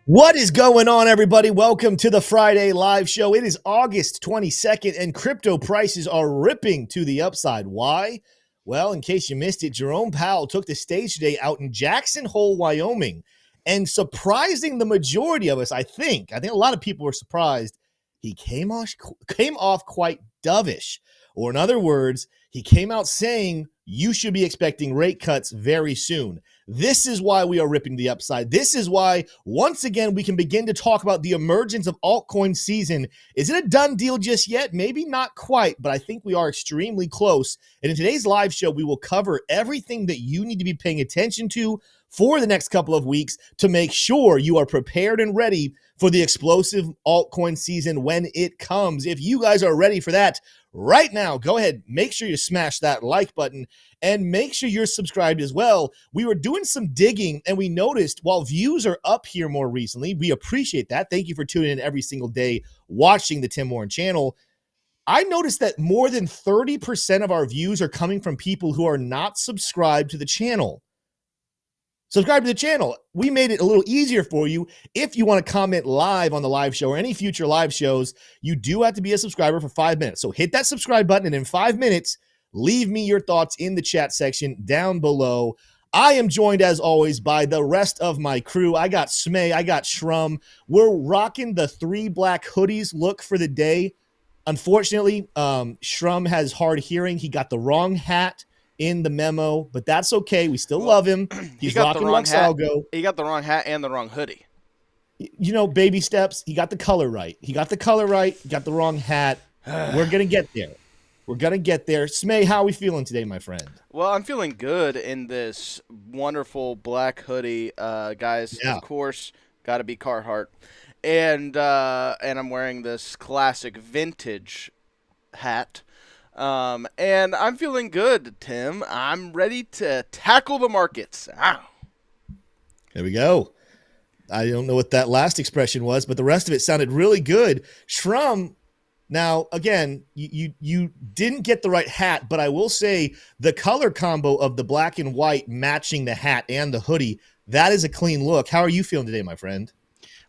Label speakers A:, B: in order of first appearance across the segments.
A: What is going on, everybody? Welcome to the Friday live show. It is August 22nd, and crypto prices are ripping to the upside. Why? Well, in case you missed it, Jerome Powell took the stage today out in Jackson Hole, Wyoming, and surprising the majority of us, I think a lot of people were surprised, he came off quite dovish. Or in other words, he came out saying you should be expecting rate cuts very soon. This is why we are ripping the upside. This is why, once again, we can begin to talk about the emergence of altcoin season. Is it a done deal just yet? Maybe not quite, but I think we are extremely close. And in today's live show, we will cover everything that you need to be paying attention to for the next couple of weeks to make sure you are prepared and ready for the explosive altcoin season when it comes. If you guys are ready for that right now, go ahead, make sure you smash that like button and make sure you're subscribed as well. We were doing some digging and we noticed while views are up here more recently, we appreciate that. Thank you for tuning in every single day watching the Tim Warren channel. I noticed that more than 30% of our views are coming from people who are not subscribed to the channel. Subscribe to the channel. We made it a little easier for you. If you want to comment live on the live show or any future live shows, you do have to be a subscriber for 5 minutes. So hit that subscribe button and in 5 minutes, leave me your thoughts in the chat section down below. I am joined, as always, by the rest of my crew. I got Smay, I got Shrum. We're rocking the 3 black hoodies look for the day. Unfortunately, Shrum has hard hearing. He got the wrong hat in the memo, but that's okay. We still love him. He's rocking Luxalgo.
B: He got the wrong hat and the wrong hoodie.
A: You know, baby steps. He got the color right. He got the wrong hat. We're going to get there. Smay, how are we feeling today, my friend?
B: Well, I'm feeling good in this wonderful black hoodie, guys. Yeah. Of course, got to be Carhartt. And I'm wearing this classic vintage hat. And I'm feeling good, Tim. I'm ready to tackle the markets. Ow.
A: There we go. I don't know what that last expression was, but the rest of it sounded really good. Shrum, now, again, you didn't get the right hat, but I will say the color combo of the black and white matching the hat and the hoodie, that is a clean look. How are you feeling today, my friend?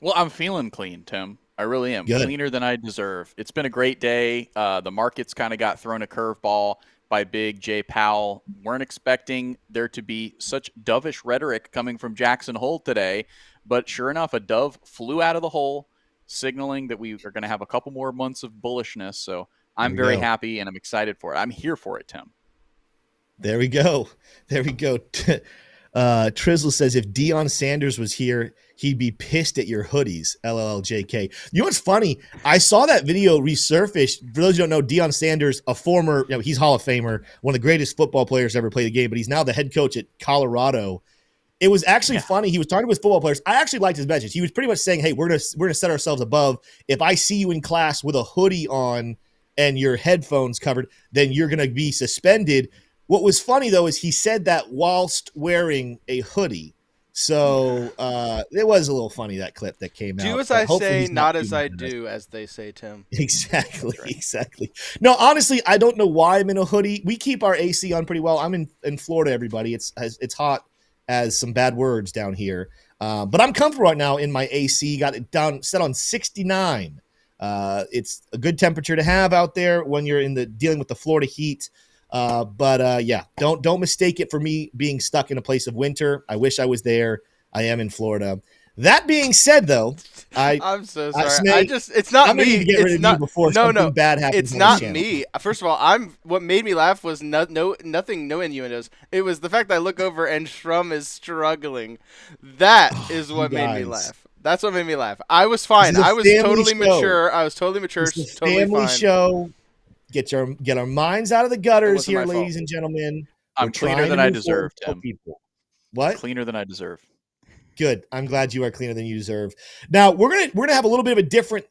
C: Well, I'm feeling clean, Tim. I really am.
A: Good.
C: Cleaner than I deserve. It's been a great day. The markets kind of got thrown a curveball by Big J Powell. Weren't expecting there to be such dovish rhetoric coming from Jackson Hole today, but sure enough, a dove flew out of the hole, signaling that we are going to have a couple more months of bullishness. So I'm very happy and I'm excited for it. I'm here for it, Tim.
A: There we go. Trizzle says if Deion Sanders was here, he'd be pissed at your hoodies. LLJK. You know what's funny? I saw that video resurface. For those who don't know, Deion Sanders, a former, he's Hall of Famer, one of the greatest football players to ever play the game, but he's now the head coach at Colorado. It was actually funny. He was talking to his football players. I actually liked his message. He was pretty much saying, hey, we're gonna set ourselves above. If I see you in class with a hoodie on and your headphones covered, then you're going to be suspended. What was funny, though, is he said that whilst wearing a hoodie. So it was a little funny, that clip that came out.
B: Do as I say, not as I do, as they say, Tim.
A: Exactly. No, honestly, I don't know why I'm in a hoodie. We keep our AC on pretty well. I'm in Florida, everybody. It's hot as some bad words down here. But I'm comfortable right now in my AC. Got it set on 69. It's a good temperature to have out there when you're dealing with the Florida heat. Don't mistake it for me being stuck in a place of winter. I wish I was there. I am in Florida. That being said, though,
B: I'm so sorry. It's not me. It's not before something bad happens. It's not me. First of all, what made me laugh was no innuendos. It was the fact that I look over and Shrum is struggling. That is what made me laugh. That's what made me laugh. I was fine. I was totally mature.
A: It's a family show. Get our minds out of the gutters here, ladies and gentlemen.
C: I'm cleaner than I deserve, Tim.
A: What?
C: Cleaner than I deserve.
A: Good. I'm glad you are cleaner than you deserve. Now, we're gonna have a little bit of a different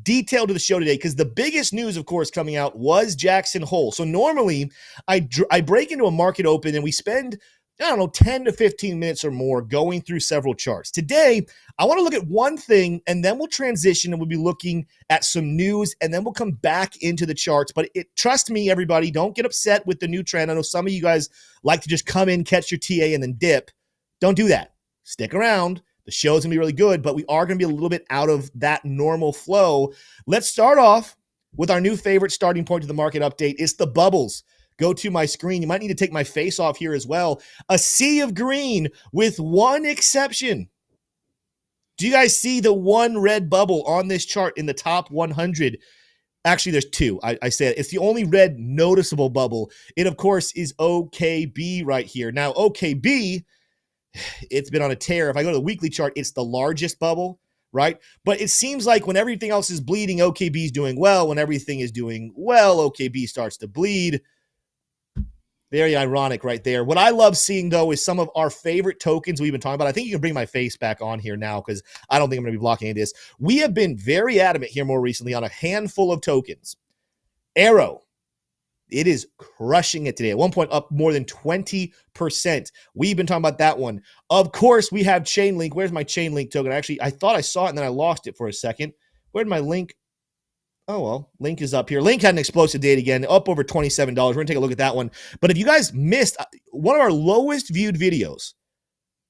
A: detail to the show today because the biggest news, of course, coming out was Jackson Hole. So normally I break into a market open and we spend 10 to 15 minutes or more going through several charts. Today, I want to look at one thing and then we'll transition and we'll be looking at some news and then we'll come back into the charts. But trust me, everybody, don't get upset with the new trend. I know some of you guys like to just come in, catch your TA and then dip. Don't do that. Stick around The show's going to be really good, but we are going to be a little bit out of that normal flow. Let's start off with our new favorite starting point to the market update. It's the bubbles. Go to my screen. You might need to take my face off here as well. A sea of green with one exception. Do you guys see the one red bubble on this chart in the top 100? Actually, there's two. I said it's the only red noticeable bubble. It, of course, is OKB right here. Now, OKB, it's been on a tear. If I go to the weekly chart, it's the largest bubble, right? But it seems like when everything else is bleeding, OKB is doing well. When everything is doing well, OKB starts to bleed. Very ironic right there. What I love seeing, though, is some of our favorite tokens we've been talking about. I think you can bring my face back on here now because I don't think I'm going to be blocking any of this. We have been very adamant here more recently on a handful of tokens. AERO, it is crushing it today. At one point, up more than 20%. We've been talking about that one. Of course, we have Chainlink. Where's my Chainlink token? Actually, I thought I saw it, and then I lost it for a second. Where'd my Link? Oh, well, Link is up here. Link had an explosive day again, up over $27. We're going to take a look at that one. But if you guys missed, one of our lowest viewed videos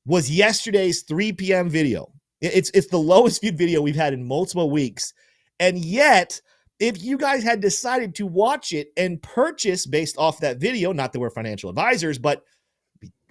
A: was yesterday's 3 p.m. video. It's the lowest viewed video we've had in multiple weeks. And yet, if you guys had decided to watch it and purchase based off that video, not that we're financial advisors, but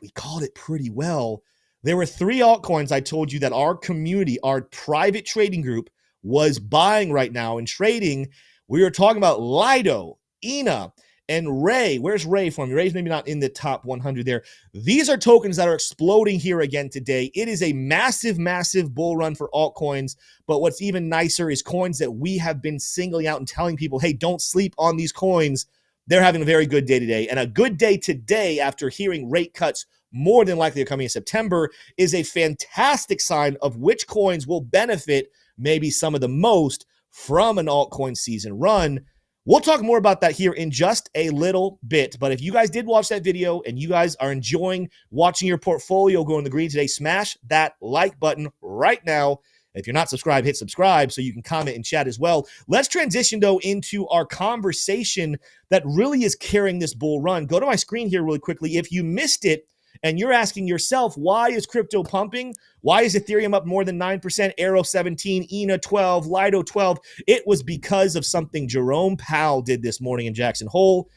A: we called it pretty well. There were 3 altcoins I told you that our community, our private trading group, was buying right now and trading. We were talking about Lido, Ina, and Ray. Where's Ray from? Ray's maybe not in the top 100 there. These are tokens that are exploding here again today. It is a massive, massive bull run for altcoins. But what's even nicer is coins that we have been singling out and telling people, hey, don't sleep on these coins. They're having a very good day today. And a good day today after hearing rate cuts more than likely are coming in September is a fantastic sign of which coins will benefit maybe some of the most from an altcoin season run. We'll talk more about that here in just a little bit. But if you guys did watch that video and you guys are enjoying watching your portfolio go in the green today, smash that like button right now. If you're not subscribed, hit subscribe so you can comment and chat as well. Let's transition, though, into our conversation that really is carrying this bull run. Go to my screen here really quickly. If you missed it, and you're asking yourself, why is crypto pumping? Why is Ethereum up more than 9%, AERO 17, ENA 12, Lido 12? It was because of something Jerome Powell did this morning in Jackson Hole.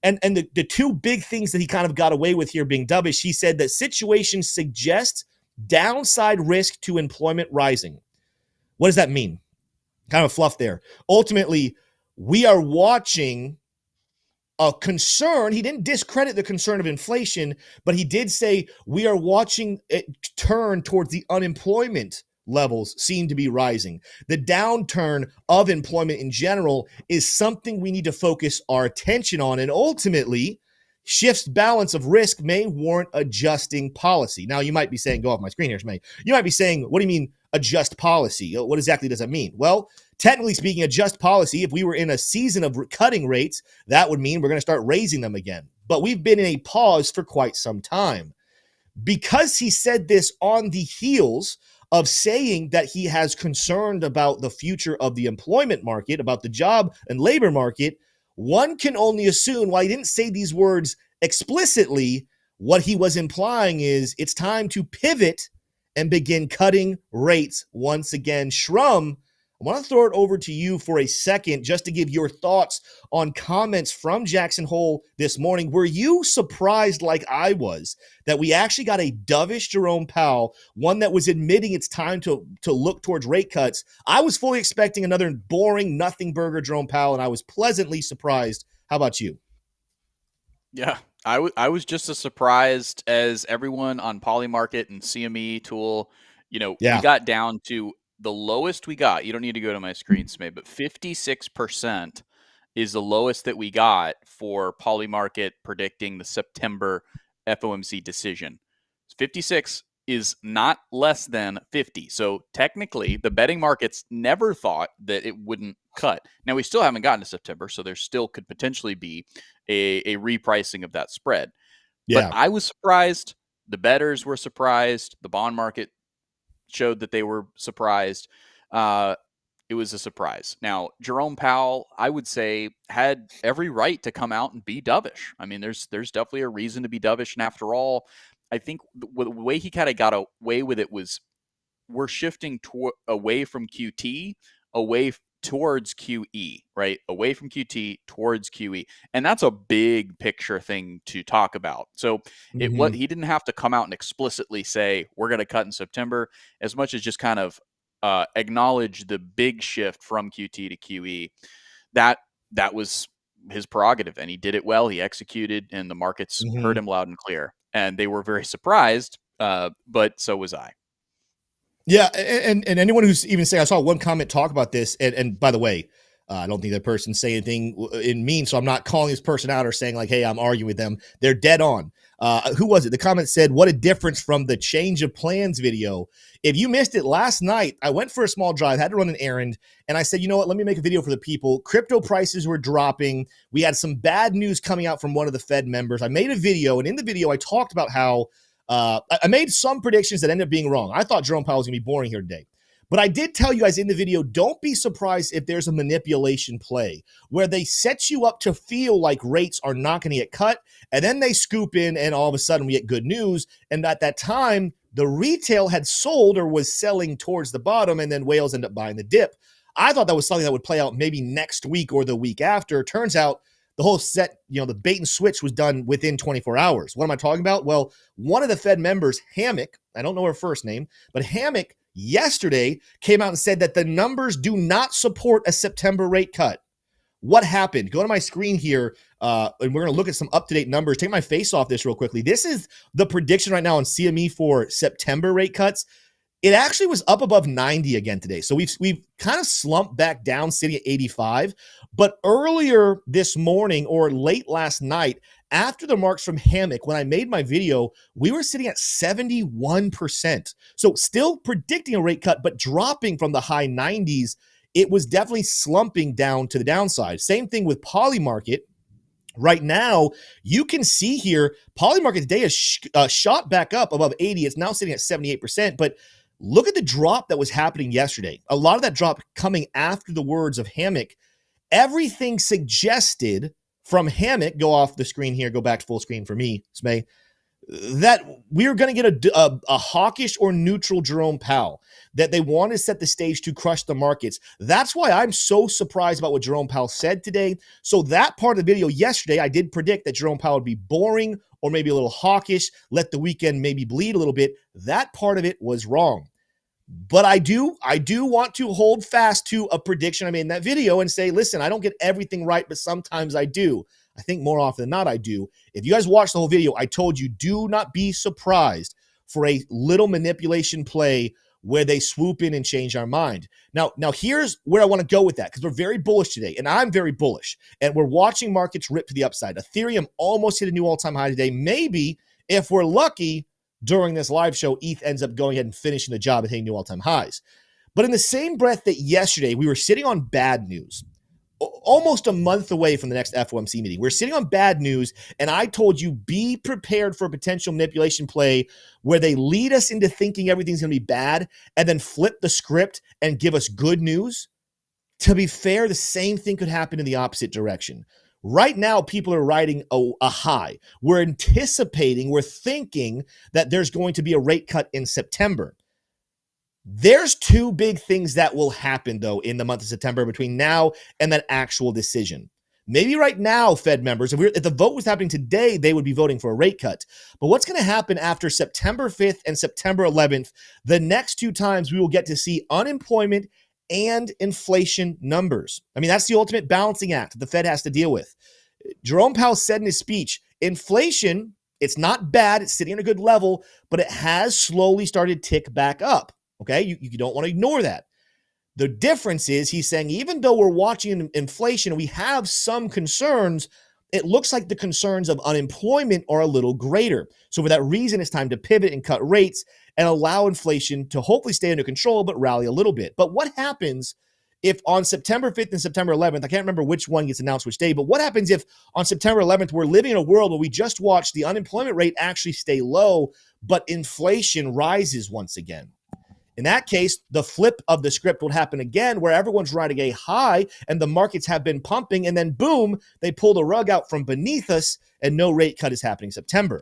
A: And the two big things that he kind of got away with here being dovish, he said that situations suggest downside risk to employment rising. What does that mean? Kind of fluff there. Ultimately, we are watching a concern. He didn't discredit the concern of inflation, but he did say we are watching it turn towards the unemployment levels seem to be rising. The downturn of employment in general is something we need to focus our attention on, and ultimately shifts balance of risk may warrant adjusting policy. Now, you might be saying, go off my screen here, Shmay. You might be saying, what do you mean adjust policy? What exactly does that mean? Well, technically speaking, adjust policy, if we were in a season of cutting rates, that would mean we're going to start raising them again. But we've been in a pause for quite some time. Because he said this on the heels of saying that he has concerned about the future of the employment market, about the job and labor market, one can only assume, while he didn't say these words explicitly, what he was implying is it's time to pivot and begin cutting rates once again. Shrum, I want to throw it over to you for a second just to give your thoughts on comments from Jackson Hole this morning. Were you surprised like I was that we actually got a dovish Jerome Powell, one that was admitting it's time to look towards rate cuts? I was fully expecting another boring nothing burger Jerome Powell, and I was pleasantly surprised. How about you?
C: Yeah, I was just as surprised as everyone on Polymarket and CME Tool. We got down to the lowest we got. You don't need to go to my screen, Smay, but 56% is the lowest that we got for Polymarket predicting the September FOMC decision. 56 is not less than 50. So technically, the betting markets never thought that it wouldn't cut. Now, we still haven't gotten to September, so there still could potentially be a repricing of that spread. Yeah. But I was surprised. The bettors were surprised. The bond market showed that they were surprised. It was a surprise. Now, Jerome Powell, I would say, had every right to come out and be dovish. I mean, there's definitely a reason to be dovish. And after all, I think the way he kind of got away with it was we're shifting away from QT, towards QE, right? Away from QT towards QE. And that's a big picture thing to talk about. So he didn't have to come out and explicitly say, we're going to cut in September, as much as just kind of acknowledge the big shift from QT to QE. That was his prerogative, and he did it well. He executed, and the markets heard him loud and clear. And they were very surprised, but so was I.
A: Yeah, and anyone who's even saying, I saw one comment talk about this, and by the way, I don't think that person say anything in mean, so I'm not calling this person out or saying like, hey, I'm arguing with them. They're dead on. Who was it? The comment said, what a difference from the change of plans video. If you missed it last night, I went for a small drive, had to run an errand, and I said, you know what, let me make a video for the people. Crypto prices were dropping. We had some bad news coming out from one of the Fed members. I made a video, and in the video, I talked about how I made some predictions that ended up being wrong. I thought Jerome Powell was going to be boring here today. But I did tell you guys in the video, don't be surprised if there's a manipulation play where they set you up to feel like rates are not going to get cut, and then they scoop in, and all of a sudden we get good news. And at that time, the retail had sold or was selling towards the bottom, and then whales end up buying the dip. I thought that was something that would play out maybe next week or the week after. Turns out the whole set, the bait and switch was done within 24 hours. What am I talking about? Well, one of the Fed members, Hammock, I don't know her first name, but Hammock yesterday came out and said that the numbers do not support a September rate cut. What happened? Go to my screen here, and we're going to look at some up-to-date numbers. Take my face off this real quickly. This is the prediction right now on CME for September rate cuts. It actually was up above 90 again today. So we've kind of slumped back down, sitting at 85. But earlier this morning or late last night, after the marks from Hammock, when I made my video, we were sitting at 71%. So still predicting a rate cut, but dropping from the high 90s. It was definitely slumping down to the downside. Same thing with Polymarket. Right now, you can see here, Polymarket today has shot back up above 80. It's now sitting at 78%. But look at the drop that was happening yesterday. A lot of that drop coming after the words of Hammock. Everything suggested from Hammock, go off the screen here, go back to full screen for me, Smay, that we are going to get a hawkish or neutral Jerome Powell, that they want to set the stage to crush the markets. That's why I'm so surprised about what Jerome Powell said today. So that part of the video yesterday, I did predict that Jerome Powell would be boring or maybe a little hawkish, let the weekend maybe bleed a little bit. That part of it was wrong. But I do want to hold fast to a prediction I made in that video and say, listen, I don't get everything right, but sometimes I do. I think more often than not, I do. If you guys watch the whole video, I told you, do not be surprised for a little manipulation play where they swoop in and change our mind. Now here's where I want to go with that, because we're very bullish today, and I'm very bullish, and we're watching markets rip to the upside. Ethereum almost hit a new all-time high today. Maybe, if we're lucky, during this live show, ETH ends up going ahead and finishing the job and hitting new all-time highs. But in the same breath that yesterday we were sitting on bad news, almost a month away from the next FOMC meeting, we're sitting on bad news, and I told you, be prepared for a potential manipulation play where they lead us into thinking everything's going to be bad and then flip the script and give us good news. To be fair, the same thing could happen in the opposite direction. Right now, people are riding a high. We're anticipating, we're thinking that there's going to be a rate cut in September. There's two big things that will happen, though, in the month of September between now and that actual decision. Maybe right now, Fed members, if the vote was happening today, they would be voting for a rate cut. But what's going to happen after September 5th and September 11th, the next two times we will get to see unemployment and inflation numbers. I mean, that's the ultimate balancing act the Fed has to deal with. Jerome Powell said in his speech, inflation, it's not bad, it's sitting at a good level, but it has slowly started to tick back up. Okay, you don't want to ignore that. The difference is he's saying, even though we're watching inflation and we have some concerns, it looks like the concerns of unemployment are a little greater. So for that reason, it's time to pivot and cut rates and allow inflation to hopefully stay under control, but rally a little bit. But what happens if on September 5th and September 11th, I can't remember which one gets announced which day, but what happens if on September 11th, we're living in a world where we just watched the unemployment rate actually stay low, but inflation rises once again? In that case, the flip of the script would happen again, where everyone's riding a high and the markets have been pumping, and then boom, they pull the rug out from beneath us and no rate cut is happening in September.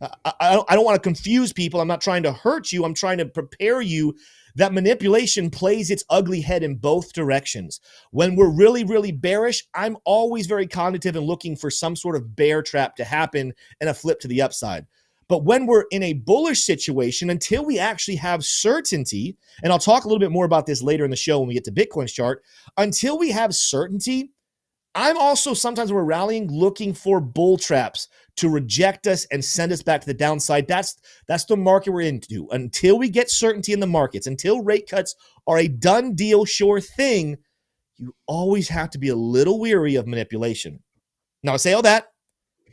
A: I don't want to confuse people. I'm not trying to hurt you. I'm trying to prepare you that manipulation plays its ugly head in both directions. When we're really, really bearish, I'm always very cognitive and looking for some sort of bear trap to happen and a flip to the upside. But when we're in a bullish situation, until we actually have certainty, and I'll talk a little bit more about this later in the show when we get to Bitcoin's chart, until we have certainty, I'm also sometimes when we're rallying looking for bull traps to reject us and send us back to the downside. That's the market we're into. Until we get certainty in the markets, until rate cuts are a done deal, sure thing, you always have to be a little weary of manipulation. Now, I say all that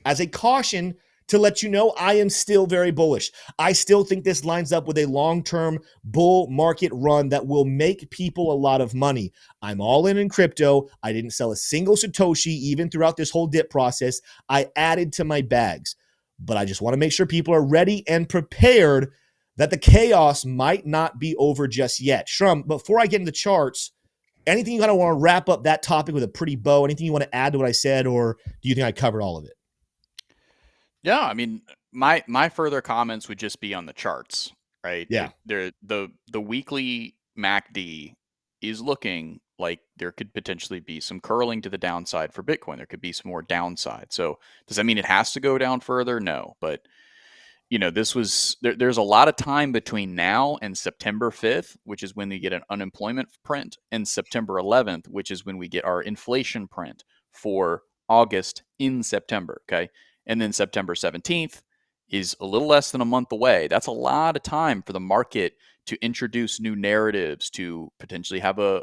A: as a caution to let you know I am still very bullish. I still think this lines up with a long-term bull market run that will make people a lot of money. I'm all in crypto. I didn't sell a single Satoshi even throughout this whole dip process. I added to my bags. But I just want to make sure people are ready and prepared that the chaos might not be over just yet. Shrum, before I get into the charts, anything you kind of want to wrap up that topic with a pretty bow? Anything you want to add to what I said, or do you think I covered all of it?
C: Yeah, I mean, my further comments would just be on the charts, right?
A: Yeah.
C: The weekly MACD is looking like there could potentially be some curling to the downside for Bitcoin. There could be some more downside. So does that mean it has to go down further? No, but there's a lot of time between now and September 5th, which is when we get an unemployment print, and September 11th, which is when we get our inflation print for August in September. Okay. And then September 17th is a little less than a month away. That's a lot of time for the market to introduce new narratives, to potentially have a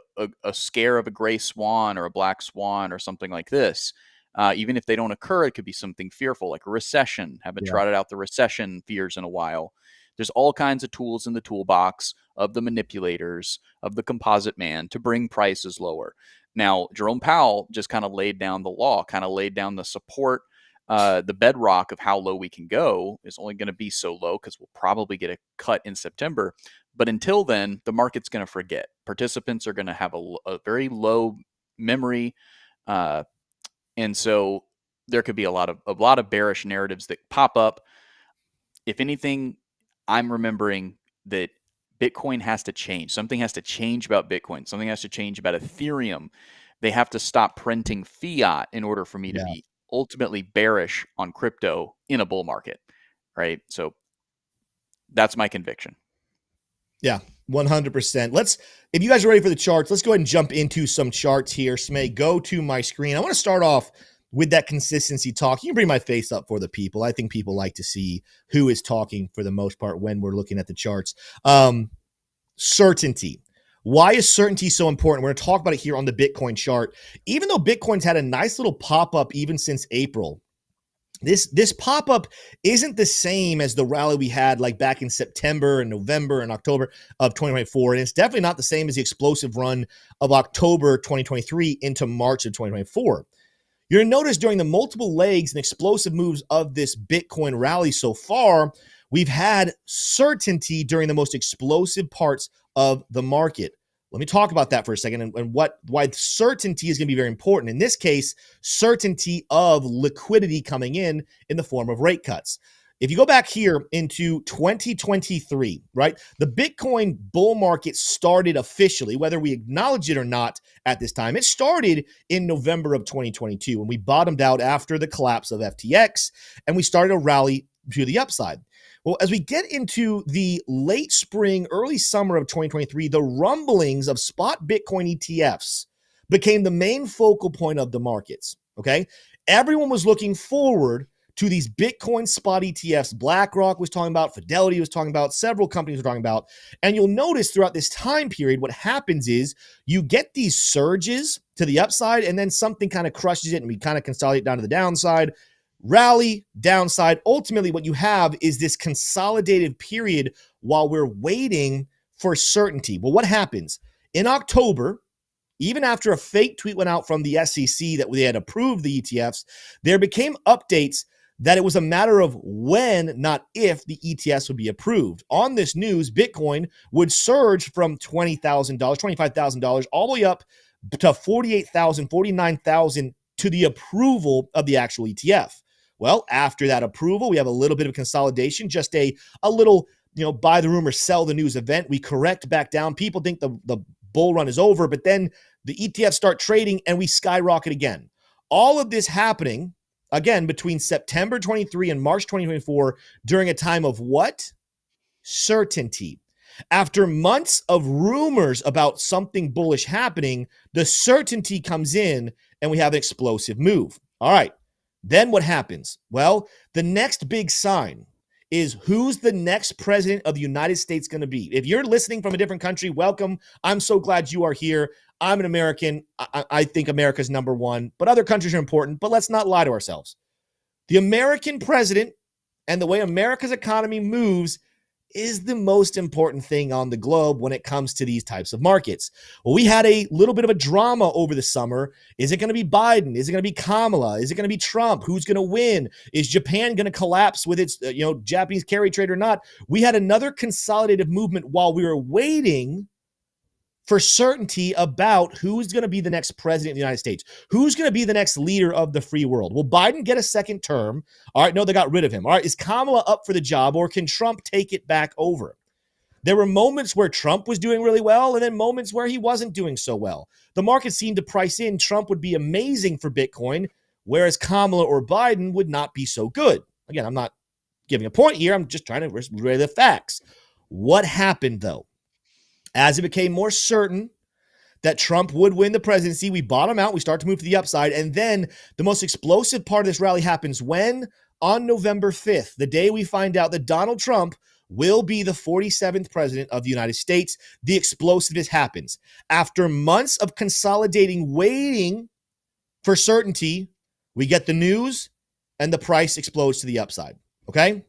C: scare of a gray swan or a black swan or something like this. Even if they don't occur, it could be something fearful like a recession. Haven't trotted out the recession fears in a while. There's all kinds of tools in the toolbox of the manipulators, of the composite man, to bring prices lower. Now, Jerome Powell just kind of laid down the law, kind of laid down the support. The bedrock of how low we can go is only going to be so low because we'll probably get a cut in September. But until then, the market's going to forget. Participants are going to have a very low memory. And so there could be a lot of bearish narratives that pop up. If anything, I'm remembering that Bitcoin has to change. Something has to change about Bitcoin. Something has to change about Ethereum. They have to stop printing fiat in order for me to be ultimately bearish on crypto in a bull market, right? So that's my conviction.
A: Yeah, 100%. If you guys are ready for the charts, let's go ahead and jump into some charts here. Smay, go to my screen. I want to start off with that consistency talk. You can bring my face up for the people. I think people like to see who is talking for the most part when we're looking at the charts. Certainty. Why is certainty so important? We're going to talk about it here on the Bitcoin chart. Even though Bitcoin's had a nice little pop-up even since April, this pop-up isn't the same as the rally we had like back in September and November and October of 2024. And it's definitely not the same as the explosive run of October 2023 into March of 2024. You're going to notice during the multiple legs and explosive moves of this Bitcoin rally so far, we've had certainty during the most explosive parts of the market. Let me talk about that for a second and why certainty is going to be very important. In this case, certainty of liquidity coming in the form of rate cuts. If you go back here into 2023, right, the Bitcoin bull market started officially, whether we acknowledge it or not at this time. It started in November of 2022 when we bottomed out after the collapse of FTX and we started a rally to the upside. Well, as we get into the late spring, early summer of 2023, the rumblings of spot Bitcoin ETFs became the main focal point of the markets, okay? Everyone was looking forward to these Bitcoin spot ETFs. BlackRock was talking about, Fidelity was talking about, several companies were talking about. And you'll notice throughout this time period, what happens is you get these surges to the upside and then something kind of crushes it and we kind of consolidate down to the downside. Rally, downside. Ultimately, what you have is this consolidated period while we're waiting for certainty. Well, what happens? In October, even after a fake tweet went out from the SEC that they had approved the ETFs, there became updates that it was a matter of when, not if, the ETFs would be approved. On this news, Bitcoin would surge from $20,000, $25,000, all the way up to $48,000, $49,000 to the approval of the actual ETF. Well, after that approval, we have a little bit of consolidation, just a little, buy the rumor, sell the news event. We correct back down. People think the bull run is over, but then the ETFs start trading and we skyrocket again. All of this happening, again, between September 23 and March 2024 during a time of what? Certainty. After months of rumors about something bullish happening, the certainty comes in and we have an explosive move. All right. Then what happens? Well, the next big sign is who's the next president of the United States going to be. If you're listening from a different country, welcome. I'm so glad you are here. I'm an American. I think America's number one, but other countries are important. But let's not lie to ourselves. The American president and the way America's economy moves is the most important thing on the globe when it comes to these types of markets. Well, we had a little bit of a drama over the summer. Is it going to be Biden? Is it going to be Kamala? Is it going to be Trump? Who's going to win? Is Japan going to collapse with its Japanese carry trade or not? We had another consolidative movement while we were waiting for certainty about who's going to be the next president of the United States. Who's going to be the next leader of the free world? Will Biden get a second term? All right, no, they got rid of him. All right, is Kamala up for the job, or can Trump take it back over? There were moments where Trump was doing really well and then moments where he wasn't doing so well. The market seemed to price in Trump would be amazing for Bitcoin, whereas Kamala or Biden would not be so good. Again, I'm not giving a point here. I'm just trying to relay the facts. What happened, though? As it became more certain that Trump would win the presidency, we bottom out, we start to move to the upside, and then the most explosive part of this rally happens when? On November 5th, the day we find out that Donald Trump will be the 47th president of the United States. The explosiveness happens. After months of consolidating, waiting for certainty, we get the news, and the price explodes to the upside, okay?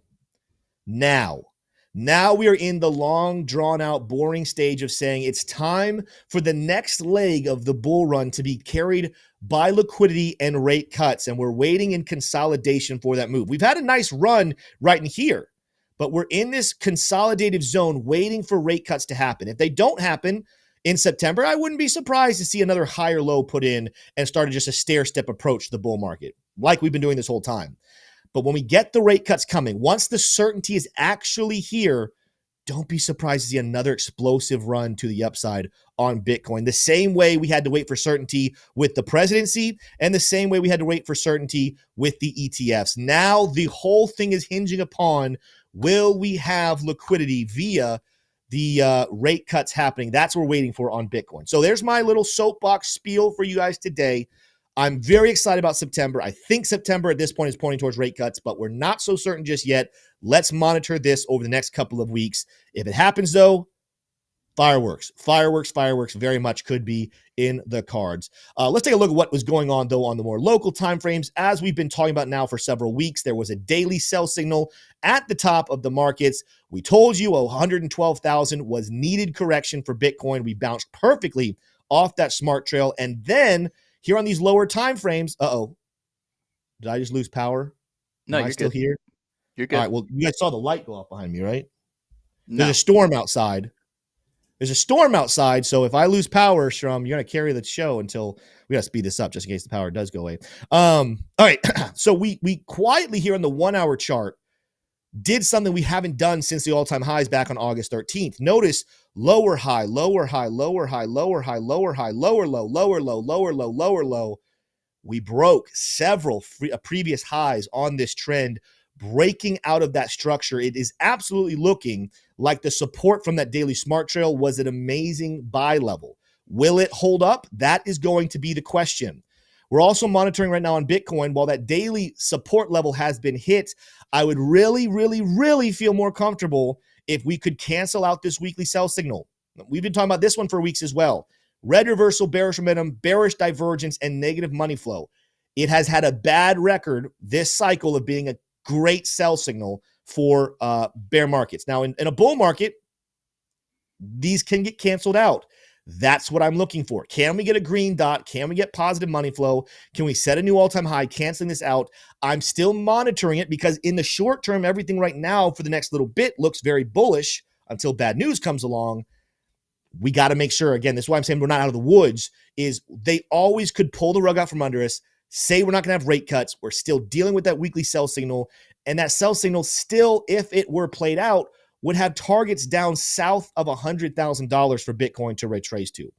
A: Now we are in the long, drawn-out, boring stage of saying it's time for the next leg of the bull run to be carried by liquidity and rate cuts, and we're waiting in consolidation for that move. We've had a nice run right in here, but we're in this consolidative zone waiting for rate cuts to happen. If they don't happen in September, I wouldn't be surprised to see another higher low put in and start just a stair-step approach to the bull market, like we've been doing this whole time. But when we get the rate cuts coming, once the certainty is actually here, don't be surprised to see another explosive run to the upside on Bitcoin. The same way we had to wait for certainty with the presidency and the same way we had to wait for certainty with the ETFs. Now the whole thing is hinging upon, will we have liquidity via the rate cuts happening? That's what we're waiting for on Bitcoin. So there's my little soapbox spiel for you guys today. I'm very excited about September. I think September at this point is pointing towards rate cuts, but we're not so certain just yet. Let's monitor this over the next couple of weeks. If it happens, though, fireworks very much could be in the cards. Let's take a look at what was going on, though, on the more local timeframes. As we've been talking about now for several weeks, there was a daily sell signal at the top of the markets. We told you 112,000 was needed correction for Bitcoin. We bounced perfectly off that smart trail, and then here on these lower time frames, did I just lose power?
C: No,
A: you're still here.
C: You're good.
A: All right, well, you guys saw the light go off behind me, right?
C: No.
A: There's a storm outside. So if I lose power, Shrum, you're going to carry the show until we got to speed this up just in case the power does go away. All right, so we quietly here on the 1 hour chart did something we haven't done since the all-time highs back on August 13th. Notice lower high, lower high, lower high, lower high, lower high, lower low, lower low, lower low, lower low. We broke several previous highs on this trend, breaking out of that structure. It is absolutely looking like the support from that daily smart trail was an amazing buy level. Will it hold up? That is going to be the question. We're also monitoring right now on Bitcoin. While that daily support level has been hit, I would really, really, really feel more comfortable if we could cancel out this weekly sell signal. We've been talking about this one for weeks as well. Red reversal, bearish momentum, bearish divergence, and negative money flow. It has had a bad record this cycle of being a great sell signal for bear markets. Now, in a bull market, these can get canceled out. That's what I'm looking for. Can we get a green dot? Can we get positive money flow? Can we set a new all-time high, canceling this out? I'm still monitoring it because in the short term, everything right now for the next little bit looks very bullish until bad news comes along. We got to make sure, again, this is why I'm saying we're not out of the woods, is they always could pull the rug out from under us, say we're not going to have rate cuts. We're still dealing with that weekly sell signal. And that sell signal still, if it were played out, would have targets down south of $100,000 for Bitcoin to retrace to.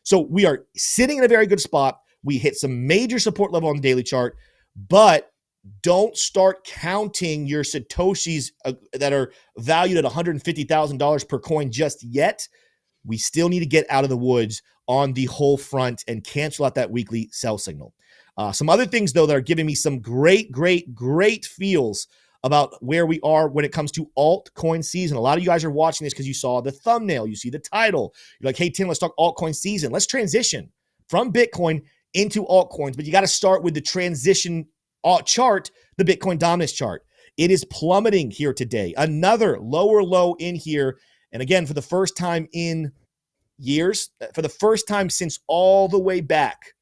A: So we are sitting in a very good spot. We hit some major support level on the daily chart, but don't start counting your Satoshis that are valued at $150,000 per coin just yet. We still need to get out of the woods on the whole front and cancel out that weekly sell signal. Some other things, though, that are giving me some great feels about where we are when it comes to altcoin season. A lot of you guys are watching this because you saw the thumbnail, you see the title. You're like, hey, Tim, let's talk altcoin season. Let's transition from Bitcoin into altcoins, but you got to start with the transition chart, the Bitcoin dominance chart. It is plummeting here today. Another lower low in here. And again, for the first time in years, for the first time since all the way back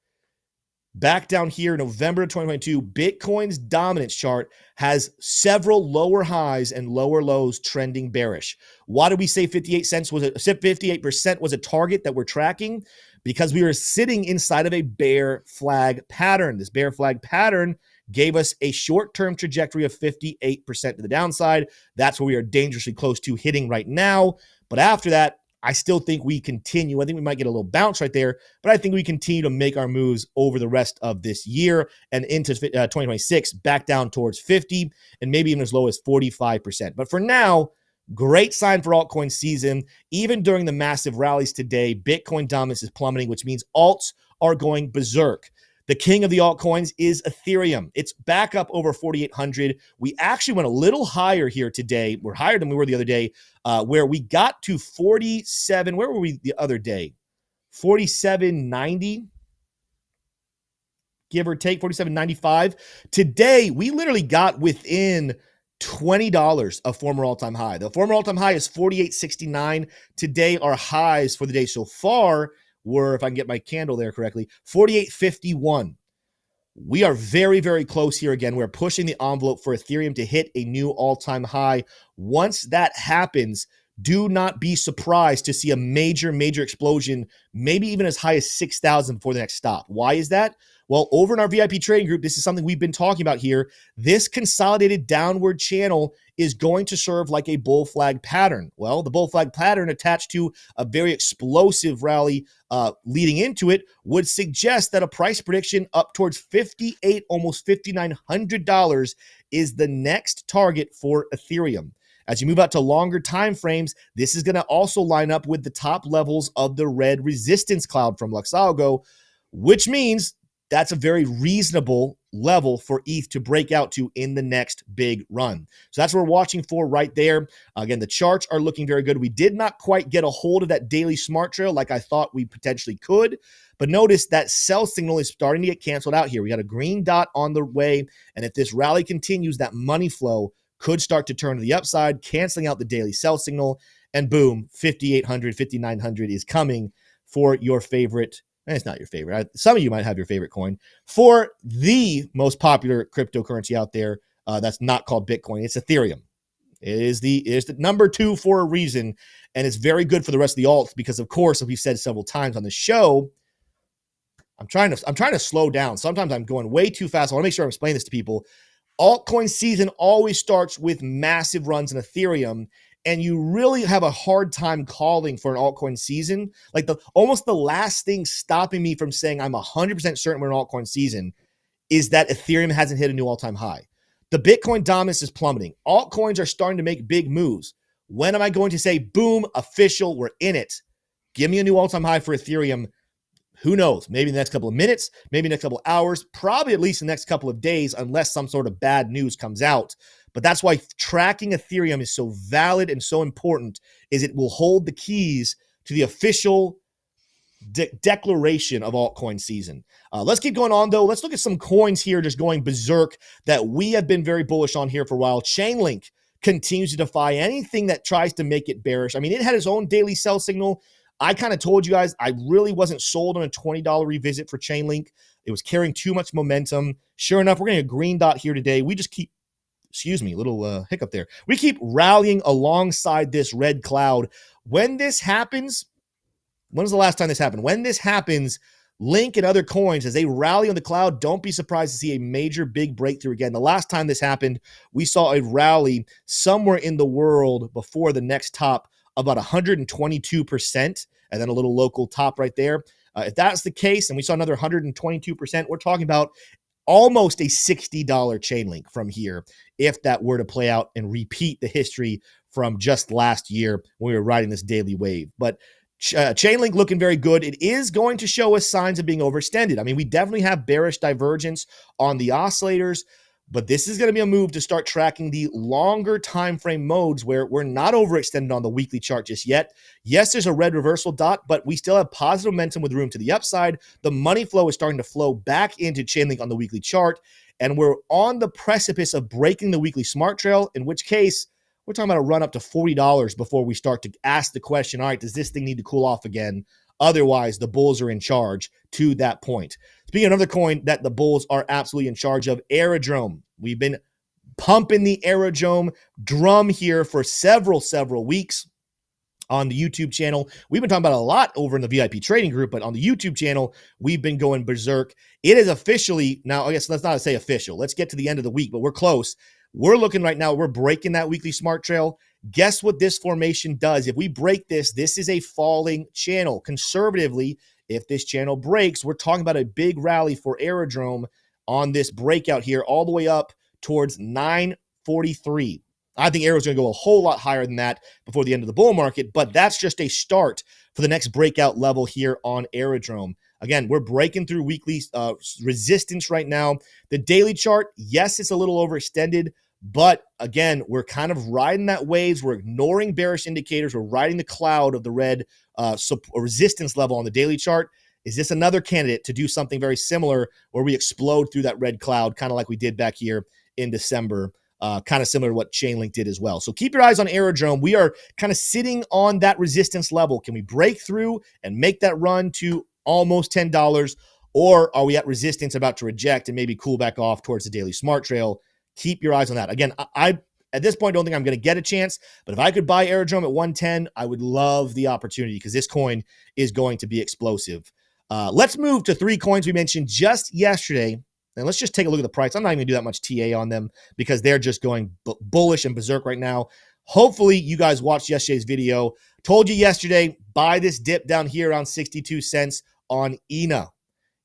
A: down here in November of 2022, Bitcoin's dominance chart has several lower highs and lower lows trending bearish. Why did we say 58% was a target that we're tracking? Because we were sitting inside of a bear flag pattern. This bear flag pattern gave us a short-term trajectory of 58% to the downside. That's where we are dangerously close to hitting right now. But after that, I still think we continue. I think we might get a little bounce right there, but I think we continue to make our moves over the rest of this year and into 2026, back down towards 50 and maybe even as low as 45%. But for now, great sign for altcoin season. Even during the massive rallies today, Bitcoin dominance is plummeting, which means alts are going berserk. The king of the altcoins is Ethereum. It's back up over 4,800. We actually went a little higher here today. We're higher than we were the other day, where we got to 47. Where were we the other day? 47.90, give or take, 47.95. Today, we literally got within $20 of former all-time high. The former all-time high is 48.69. Today, our highs for the day so far were, if I can get my candle there correctly, 48.51. We are very, very close here again. We're pushing the envelope for Ethereum to hit a new all-time high. Once that happens, do not be surprised to see a major explosion, maybe even as high as 6,000 before the next stop. Why is that? Well, over in our VIP trading group, this is something we've been talking about here. This consolidated downward channel is going to serve like a bull flag pattern. Well, the bull flag pattern attached to a very explosive rally leading into it would suggest that a price prediction up towards $58, almost $5,900 is the next target for Ethereum. As you move out to longer time frames, this is going to also line up with the top levels of the red resistance cloud from Luxalgo, which means that's a very reasonable level for ETH to break out to in the next big run. So that's what we're watching for right there. Again, the charts are looking very good. We did not quite get a hold of that daily smart trail like I thought we potentially could, but notice that sell signal is starting to get canceled out here. We got a green dot on the way, and if this rally continues, that money flow could start to turn to the upside, canceling out the daily sell signal, and boom, 5,800, 5,900 is coming for your favorite. And it's not your favorite. Some of you might have your favorite coin for the most popular cryptocurrency out there. That's not called Bitcoin. It's Ethereum. It is the number 2 for a reason, and it's very good for the rest of the alts because, of course, as we've said several times on the show, I'm trying to slow down. Sometimes I'm going way too fast. I want to make sure I'm explaining this to people. Altcoin season always starts with massive runs in Ethereum, and you really have a hard time calling for an altcoin season. Like almost the last thing stopping me from saying I'm 100% certain we're in altcoin season is that Ethereum hasn't hit a new all-time high. The Bitcoin dominance is plummeting. Altcoins are starting to make big moves. When am I going to say, boom, official, we're in it? Give me a new all-time high for Ethereum. Who knows? Maybe the next couple of minutes, maybe the next couple of hours, probably at least the next couple of days, unless some sort of bad news comes out. But that's why tracking Ethereum is so valid and so important, is it will hold the keys to the official declaration of altcoin season. Let's keep going on, though. Let's look at some coins here just going berserk that we have been very bullish on here for a while. Chainlink continues to defy anything that tries to make it bearish. I mean, it had its own daily sell signal. I kind of told you guys I really wasn't sold on a $20 revisit for Chainlink. It was carrying too much momentum. Sure enough, we're getting a green dot here today. We just keep, little hiccup there. We keep rallying alongside this red cloud. When this happens, when was the last time this happened? When this happens, Link and other coins, as they rally on the cloud, don't be surprised to see a major big breakthrough again. The last time this happened, we saw a rally somewhere in the world before the next top about 122%, and then a little local top right there. If that's the case, and we saw another 122%, we're talking about almost a $60 chain link from here if that were to play out and repeat the history from just last year when we were riding this daily wave. But Chainlink looking very good. It is going to show us signs of being overextended. I mean, we definitely have bearish divergence on the oscillators, but this is going to be a move to start tracking the longer time frame modes where we're not overextended on the weekly chart just yet. Yes, there's a red reversal dot, but we still have positive momentum with room to the upside. The money flow is starting to flow back into Chainlink on the weekly chart, and we're on the precipice of breaking the weekly smart trail, in which case we're talking about a run up to $40 before we start to ask the question, all right, does this thing need to cool off again? Otherwise, the bulls are in charge to that point. Speaking of another coin that the bulls are absolutely in charge of, AERO. We've been pumping the AERO drum here for several weeks on the YouTube channel. We've been talking about it a lot over in the VIP trading group, but on the YouTube channel, we've been going berserk. It is officially, now I guess let's not say official. Let's get to the end of the week, but we're close. We're looking right now, we're breaking that weekly smart trail. Guess what this formation does? If we break this, this is a falling channel. Conservatively, if this channel breaks, we're talking about a big rally for AERO on this breakout here, all the way up towards 943. I think AERO is going to go a whole lot higher than that before the end of the bull market, but that's just a start for the next breakout level here on AERO. Again, we're breaking through weekly resistance right now. The daily chart, yes, it's a little overextended, but again, we're kind of riding that waves. We're ignoring bearish indicators. We're riding the cloud of the red resistance level on the daily chart. Is this another candidate to do something very similar where we explode through that red cloud, kind of like we did back here in December? Kind of similar to what Chainlink did as well. So keep your eyes on AERO. We are kind of sitting on that resistance level. Can we break through and make that run to almost $10? Or are we at resistance about to reject and maybe cool back off towards the daily smart trail? Keep your eyes on that. Again, I at this point don't think I'm going to get a chance, but if I could buy AERO at 110, I would love the opportunity because this coin is going to be explosive. Let's move to three coins we mentioned just yesterday. And let's just take a look at the price. I'm not even going to do that much TA on them because they're just going bullish and berserk right now. Hopefully, you guys watched yesterday's video. Told you yesterday, buy this dip down here around 62 cents on ENA.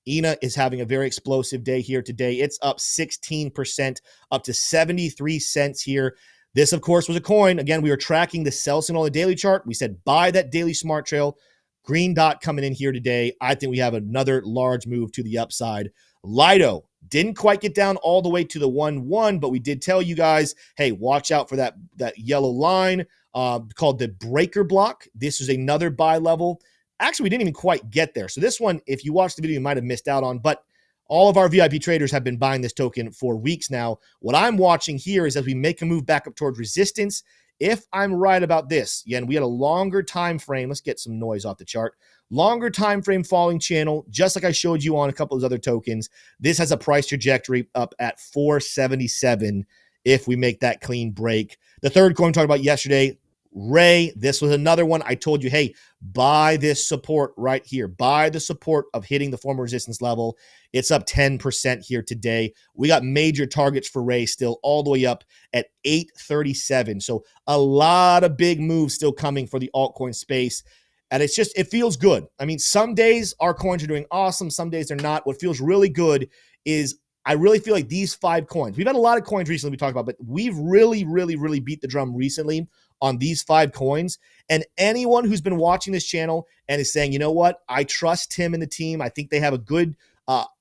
A: ENA is having a very explosive day here today. It's up 16%, up to 73 cents here. This, of course, was a coin. Again, we were tracking the sell signal on the daily chart. We said buy that daily smart trail. Green dot coming in here today. I think we have another large move to the upside. Lido didn't quite get down all the way to the 1-1, but we did tell you guys, hey, watch out for that yellow line called the breaker block. This is another buy level. Actually, we didn't even quite get there. So this one, if you watched the video, you might have missed out on, but all of our VIP traders have been buying this token for weeks now. What I'm watching here is as we make a move back up towards resistance, if I'm right about this, again, we had a longer time frame. Let's get some noise off the chart. Longer time frame falling channel, just like I showed you on a couple of those other tokens. This has a price trajectory up at 477 if we make that clean break. The third coin we talked about yesterday, Ray, this was another one. I told you, hey, buy this support right here. Buy the support of hitting the former resistance level. It's up 10% here today. We got major targets for Ray still all the way up at 837. So a lot of big moves still coming for the altcoin space. And it's just, it feels good. I mean, some days our coins are doing awesome. Some days they're not. What feels really good is I really feel like these 5 coins, we've had a lot of coins recently we talked about, but we've really beat the drum recently on these 5 coins. And anyone who's been watching this channel and is saying, you know what, I trust Tim and the team. I think they have a good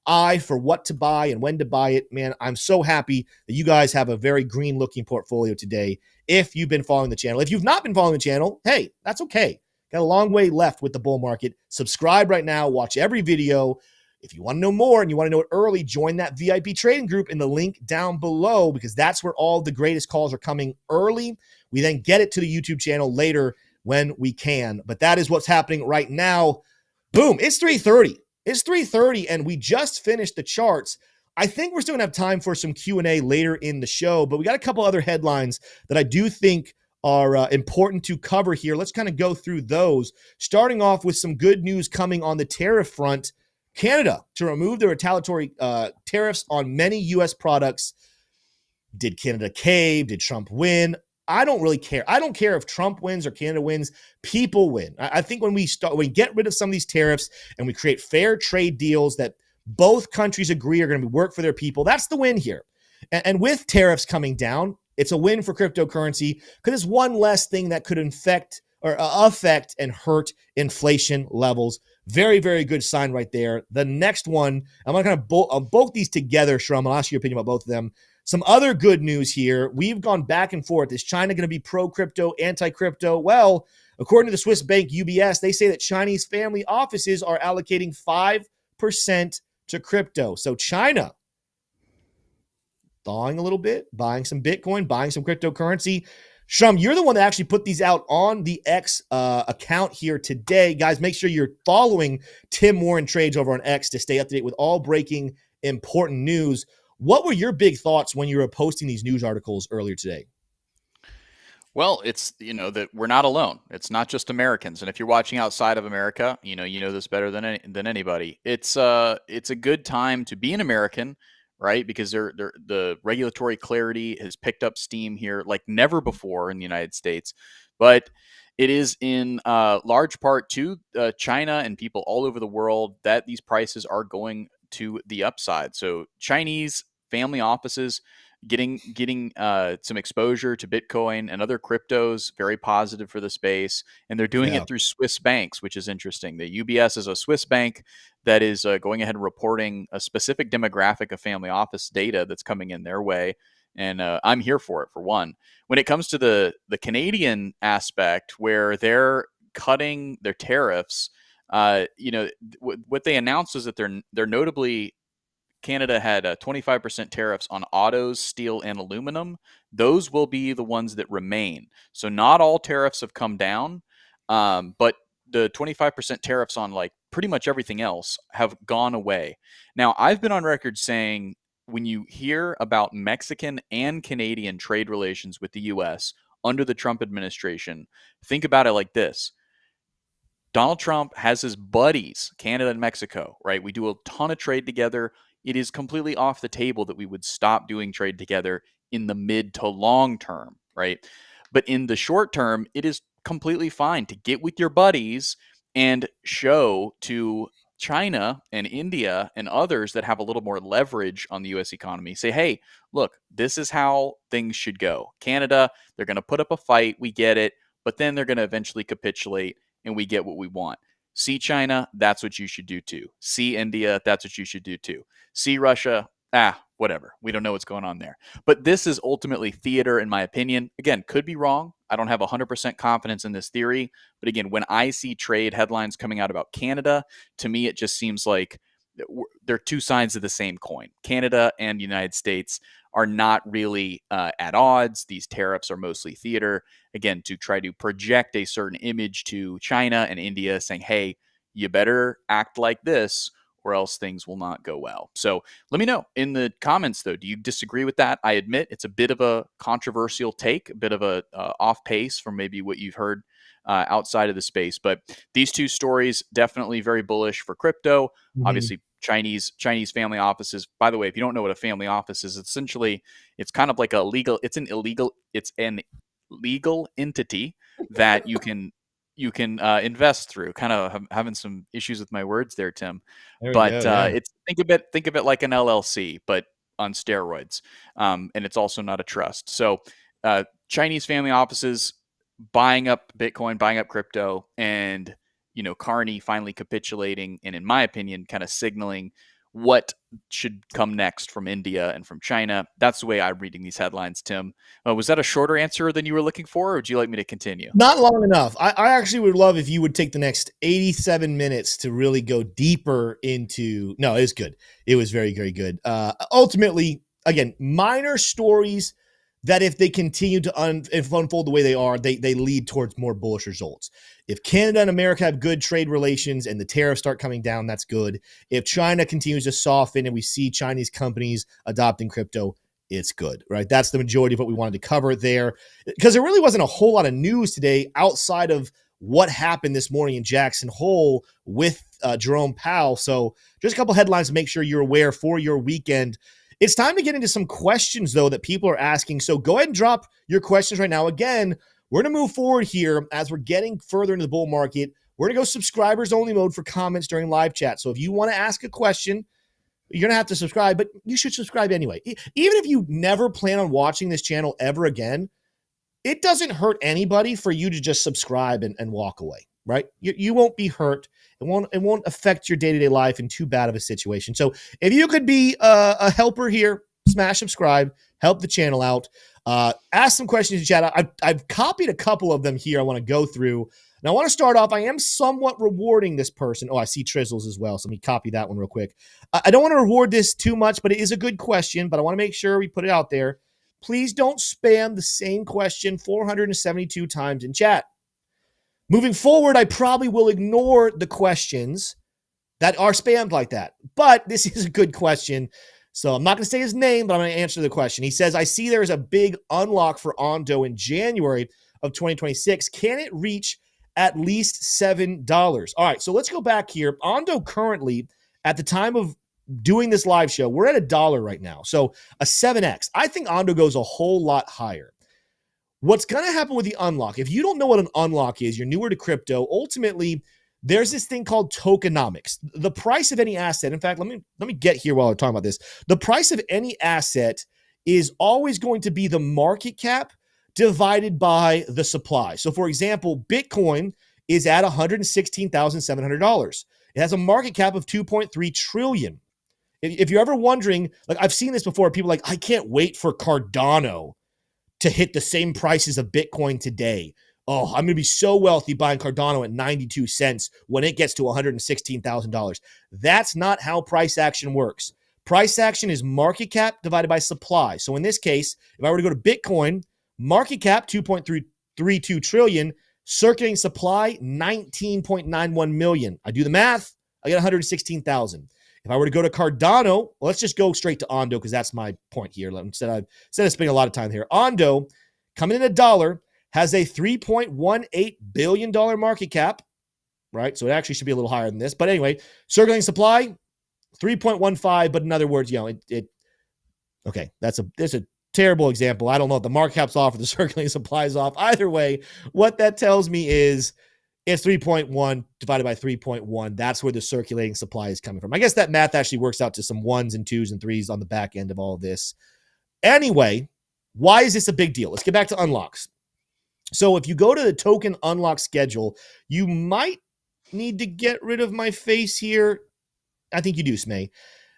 A: eye for what to buy and when to buy it. Man, I'm so happy that you guys have a very green looking portfolio today. If you've been following the channel, if you've not been following the channel, hey, that's okay. Got a long way left with the bull market. Subscribe right now. Watch every video. If you want to know more and you want to know it early, join that VIP trading group in the link down below because that's where all the greatest calls are coming early. We then get it to the YouTube channel later when we can. But that is what's happening right now. Boom, it's 3:30. It's 3:30 and we just finished the charts. I think we're still going to have time for some Q&A later in the show, but we got a couple other headlines that I do think are important to cover here. Let's kind of go through those, starting off with some good news coming on the tariff front. Canada to remove the retaliatory tariffs on many U.S. products. Did Canada cave? Did Trump win? I don't really care. I don't care if Trump wins or Canada wins. People win. I think when we get rid of some of these tariffs and we create fair trade deals that both countries agree are going to work for their people, that's the win here. And with tariffs coming down, it's a win for cryptocurrency because it's one less thing that could affect and hurt inflation levels. Very, very good sign right there. The next one, I'm going to kind of both these together, Shrum. I'll ask your opinion about both of them. Some other good news here. We've gone back and forth. Is China going to be pro-crypto, anti-crypto? Well, according to the Swiss bank UBS, they say that Chinese family offices are allocating 5% to crypto. So China thawing a little bit, buying some Bitcoin, buying some cryptocurrency. Shrum, you're the one that actually put these out on the X account here today. Guys, make sure you're following Tim Warren Trades over on X to stay up to date with all breaking important news. What were your big thoughts when you were posting these news articles earlier today?
C: Well, it's, that we're not alone. It's not just Americans. And if you're watching outside of America, you know this better than anybody. It's a good time to be an American, right? Because the regulatory clarity has picked up steam here like never before in the United States. But it is in large part to China and people all over the world that these prices are going to the upside. So Chinese family offices getting some exposure to Bitcoin and other cryptos, very positive for the space. And they're doing it through Swiss banks, which is interesting. The UBS is a Swiss bank that is going ahead and reporting a specific demographic of family office data that's coming in their way. And I'm here for it, for one. When it comes to the Canadian aspect, where they're cutting their tariffs, what they announced is that they're notably, Canada had 25% tariffs on autos, steel, and aluminum. Those will be the ones that remain. So not all tariffs have come down, but the 25% tariffs on like pretty much everything else have gone away. Now, I've been on record saying when you hear about Mexican and Canadian trade relations with the U.S. under the Trump administration, think about it like this. Donald Trump has his buddies, Canada and Mexico, right? We do a ton of trade together. It is completely off the table that we would stop doing trade together in the mid to long term, right? But in the short term, it is completely fine to get with your buddies and show to China and India and others that have a little more leverage on the U.S. economy. Say, hey, look, this is how things should go. Canada, they're going to put up a fight. We get it. But then they're going to eventually capitulate and we get what we want. See China, that's what you should do too. See India, that's what you should do too. See Russia, whatever. We don't know what's going on there. But this is ultimately theater, in my opinion. Again, could be wrong. I don't have 100% confidence in this theory. But again, when I see trade headlines coming out about Canada, to me, it just seems like they're two sides of the same coin. Canada and the United States are not really at odds. These tariffs are mostly theater, again, to try to project a certain image to China and India saying, hey, you better act like this or else things will not go well. So let me know in the comments, though. Do you disagree with that? I admit it's a bit of a controversial take, a bit of a off pace from maybe what you've heard outside of the space. But these two stories, definitely very bullish for crypto. Mm-hmm. Obviously, Chinese family offices. By the way, if you don't know what a family office is, essentially it's kind of like it's an legal entity that you can invest through. Kind of having some issues with my words there, Tim. It's think of it like an LLC, but on steroids. And it's also not a trust. So Chinese family offices buying up Bitcoin, buying up crypto, and Carney finally capitulating, and in my opinion, kind of signaling what should come next from India and from China. That's the way I'm reading these headlines, Tim. Was that a shorter answer than you were looking for, or would you like me to continue?
A: Not long enough. I actually would love if you would take the next 87 minutes to really go deeper into... No, it was good. It was very, very good. Ultimately, again, minor stories that if they continue to unfold the way they are, they lead towards more bullish results. If Canada and America have good trade relations and the tariffs start coming down, that's good. If China continues to soften and we see Chinese companies adopting crypto, it's good, right? That's the majority of what we wanted to cover there, because there really wasn't a whole lot of news today outside of what happened this morning in Jackson Hole with Jerome Powell. So just a couple headlines to make sure you're aware for your weekend. It's time to get into some questions, though, that people are asking. So go ahead and drop your questions right now. Again, we're going to move forward here as we're getting further into the bull market. We're going to go subscribers only mode for comments during live chat. So if you want to ask a question, you're going to have to subscribe, but you should subscribe anyway. Even if you never plan on watching this channel ever again, it doesn't hurt anybody for you to just subscribe and walk away, right? You won't be hurt. It won't affect your day-to-day life in too bad of a situation. So if you could be a helper here, smash subscribe, help the channel out. Ask some questions in chat. I've copied a couple of them here I want to go through. Now, I want to start off. I am somewhat rewarding this person. Oh, I see Trizzles as well, so let me copy that one real quick. I don't want to reward this too much, but it is a good question, but I want to make sure we put it out there. Please don't spam the same question 472 times in chat. Moving forward, I probably will ignore the questions that are spammed like that, but this is a good question. So I'm not going to say his name, but I'm going to answer the question. He says, I see there's a big unlock for Ondo in January of 2026. Can it reach at least $7? All right, so let's go back here. Ondo currently, at the time of doing this live show, we're at $1 right now. So a 7x. I think Ondo goes a whole lot higher. What's going to happen with the unlock, if you don't know what an unlock is, you're newer to crypto, ultimately, there's this thing called tokenomics. The price of any asset, in fact, let me get here while we're talking about this. The price of any asset is always going to be the market cap divided by the supply. So for example, Bitcoin is at $116,700. It has a market cap of 2.3 trillion. If you're ever wondering, like I've seen this before, people are like, I can't wait for Cardano to hit the same prices of Bitcoin today. Oh, I'm going to be so wealthy buying Cardano at 92 cents when it gets to $116,000. That's not how price action works. Price action is market cap divided by supply. So in this case, if I were to go to Bitcoin, market cap 2.32 trillion, circulating supply 19.91 million. I do the math, I get 116,000. If I were to go to Cardano, well, let's just go straight to Ondo because that's my point here. Instead of spending a lot of time here, Ondo coming in $1 has a $3.18 billion market cap, right? So it actually should be a little higher than this. But anyway, circulating supply 3.15. But in other words, okay, that's a terrible example. I don't know if the market cap's off or the circulating supply is off. Either way, what that tells me is it's 3.1 divided by 3.1. That's where the circulating supply is coming from. I guess that math actually works out to some 1s and 2s and 3s on the back end of all of this. Anyway, why is this a big deal? Let's get back to unlocks. So if you go to the token unlock schedule, you might need to get rid of my face here. I think you do, Smay.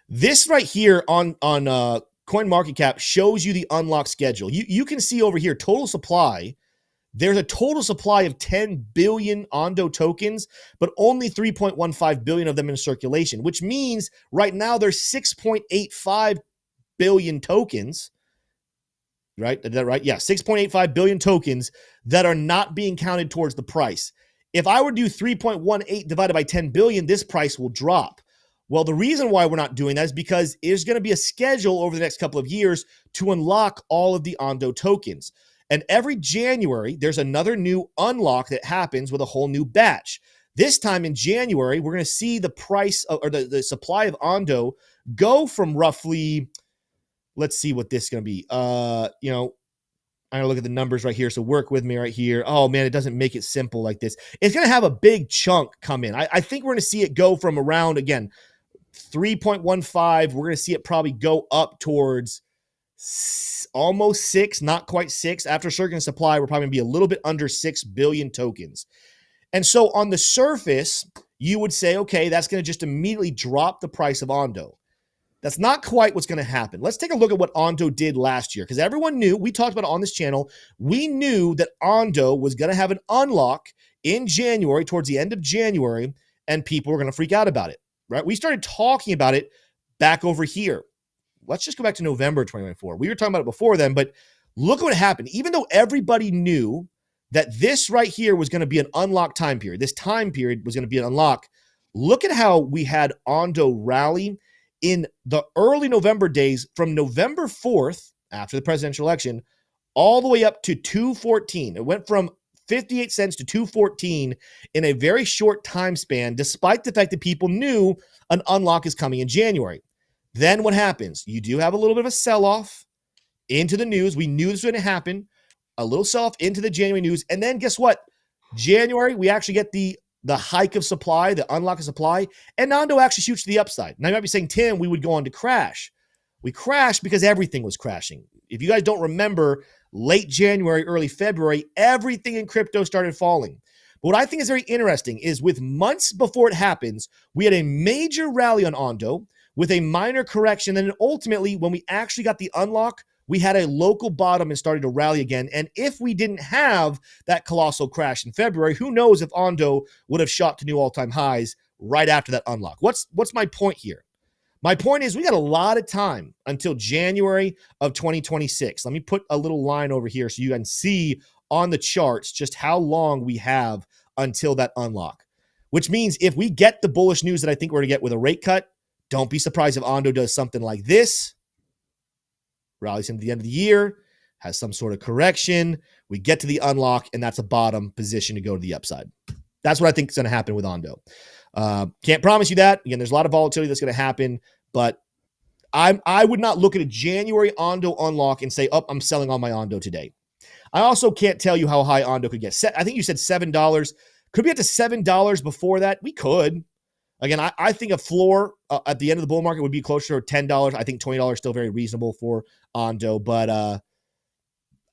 A: This right here on CoinMarketCap shows you the unlock schedule. You can see over here, total supply. There's a total supply of 10 billion Ondo tokens, but only 3.15 billion of them in circulation, which means right now there's 6.85 billion tokens, right? Is that right? Yeah, 6.85 billion tokens that are not being counted towards the price. If I were to do 3.18 divided by 10 billion, this price will drop. Well, the reason why we're not doing that is because there's going to be a schedule over the next couple of years to unlock all of the Ondo tokens. And every January, there's another new unlock that happens with a whole new batch. This time in January, we're going to see the price or the supply of Ondo go from roughly, let's see what this is going to be. I'm going to look at the numbers right here. So work with me right here. Oh, man, it doesn't make it simple like this. It's going to have a big chunk come in. I think we're going to see it go from around, again, 3.15. We're going to see it probably go up towards almost 6, not quite 6. After circulating supply, we're probably going to be a little bit under 6 billion tokens. And so on the surface, you would say, okay, that's going to just immediately drop the price of Ondo. That's not quite what's going to happen. Let's take a look at what Ondo did last year, because everyone knew, we talked about it on this channel, we knew that Ondo was going to have an unlock in January, towards the end of January, and people were going to freak out about it, right? We started talking about it back over here. Let's just go back to November 2024. We were talking about it before then, but look at what happened. Even though everybody knew that this right here was going to be an unlock time period, this time period was going to be an unlock, look at how we had Ondo rally in the early November days from November 4th, after the presidential election, all the way up to 2/14. It went from 58 cents to 214 in a very short time span, despite the fact that people knew an unlock is coming in January. Then what happens? You do have a little bit of a sell-off into the news. We knew this was going to happen. A little sell-off into the January news. And then guess what? January, we actually get the hike of supply, the unlock of supply, and Ondo actually shoots to the upside. Now you might be saying, Tim, we would go on to crash. We crashed because everything was crashing. If you guys don't remember, late January, early February, everything in crypto started falling. But what I think is very interesting is with months before it happens, we had a major rally on Ondo with a minor correction. And then ultimately, when we actually got the unlock, we had a local bottom and started to rally again. And if we didn't have that colossal crash in February, who knows if Ondo would have shot to new all-time highs right after that unlock. What's my point here? My point is we got a lot of time until January of 2026. Let me put a little line over here so you can see on the charts just how long we have until that unlock, which means if we get the bullish news that I think we're going to get with a rate cut, don't be surprised if Ondo does something like this, rallies into the end of the year, has some sort of correction, we get to the unlock, and that's a bottom position to go to the upside. That's what I think is going to happen with Ondo. Can't promise you that. Again, there's a lot of volatility that's going to happen, but I would not look at a January Ondo unlock and say, oh, I'm selling all my Ondo today. I also can't tell you how high Ondo could get. I think you said $7. Could we get to $7 before that? We could. Again, I think a floor at the end of the bull market would be closer to $10. I think $20 is still very reasonable for Ondo, but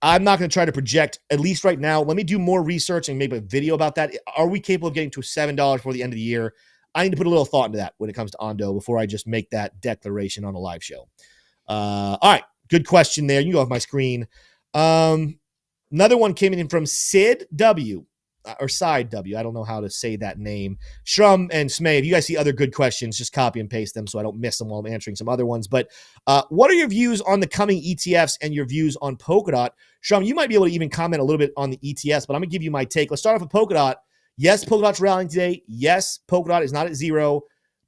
A: I'm not going to try to project, at least right now. Let me do more research and maybe a video about that. Are we capable of getting to $7 before the end of the year? I need to put a little thought into that when it comes to Ondo before I just make that declaration on a live show. All right, good question there. You go off my screen. Another one came in from Sid W. Or Side W. I don't know how to say that name. Shrum and Smay, if you guys see other good questions, just copy and paste them so I don't miss them while I'm answering some other ones. But what are your views on the coming ETFs and your views on Polkadot? Shrum, you might be able to even comment a little bit on the ETFs, but I'm going to give you my take. Let's start off with Polkadot. Yes, Polkadot's rallying today. Yes, Polkadot is not at zero.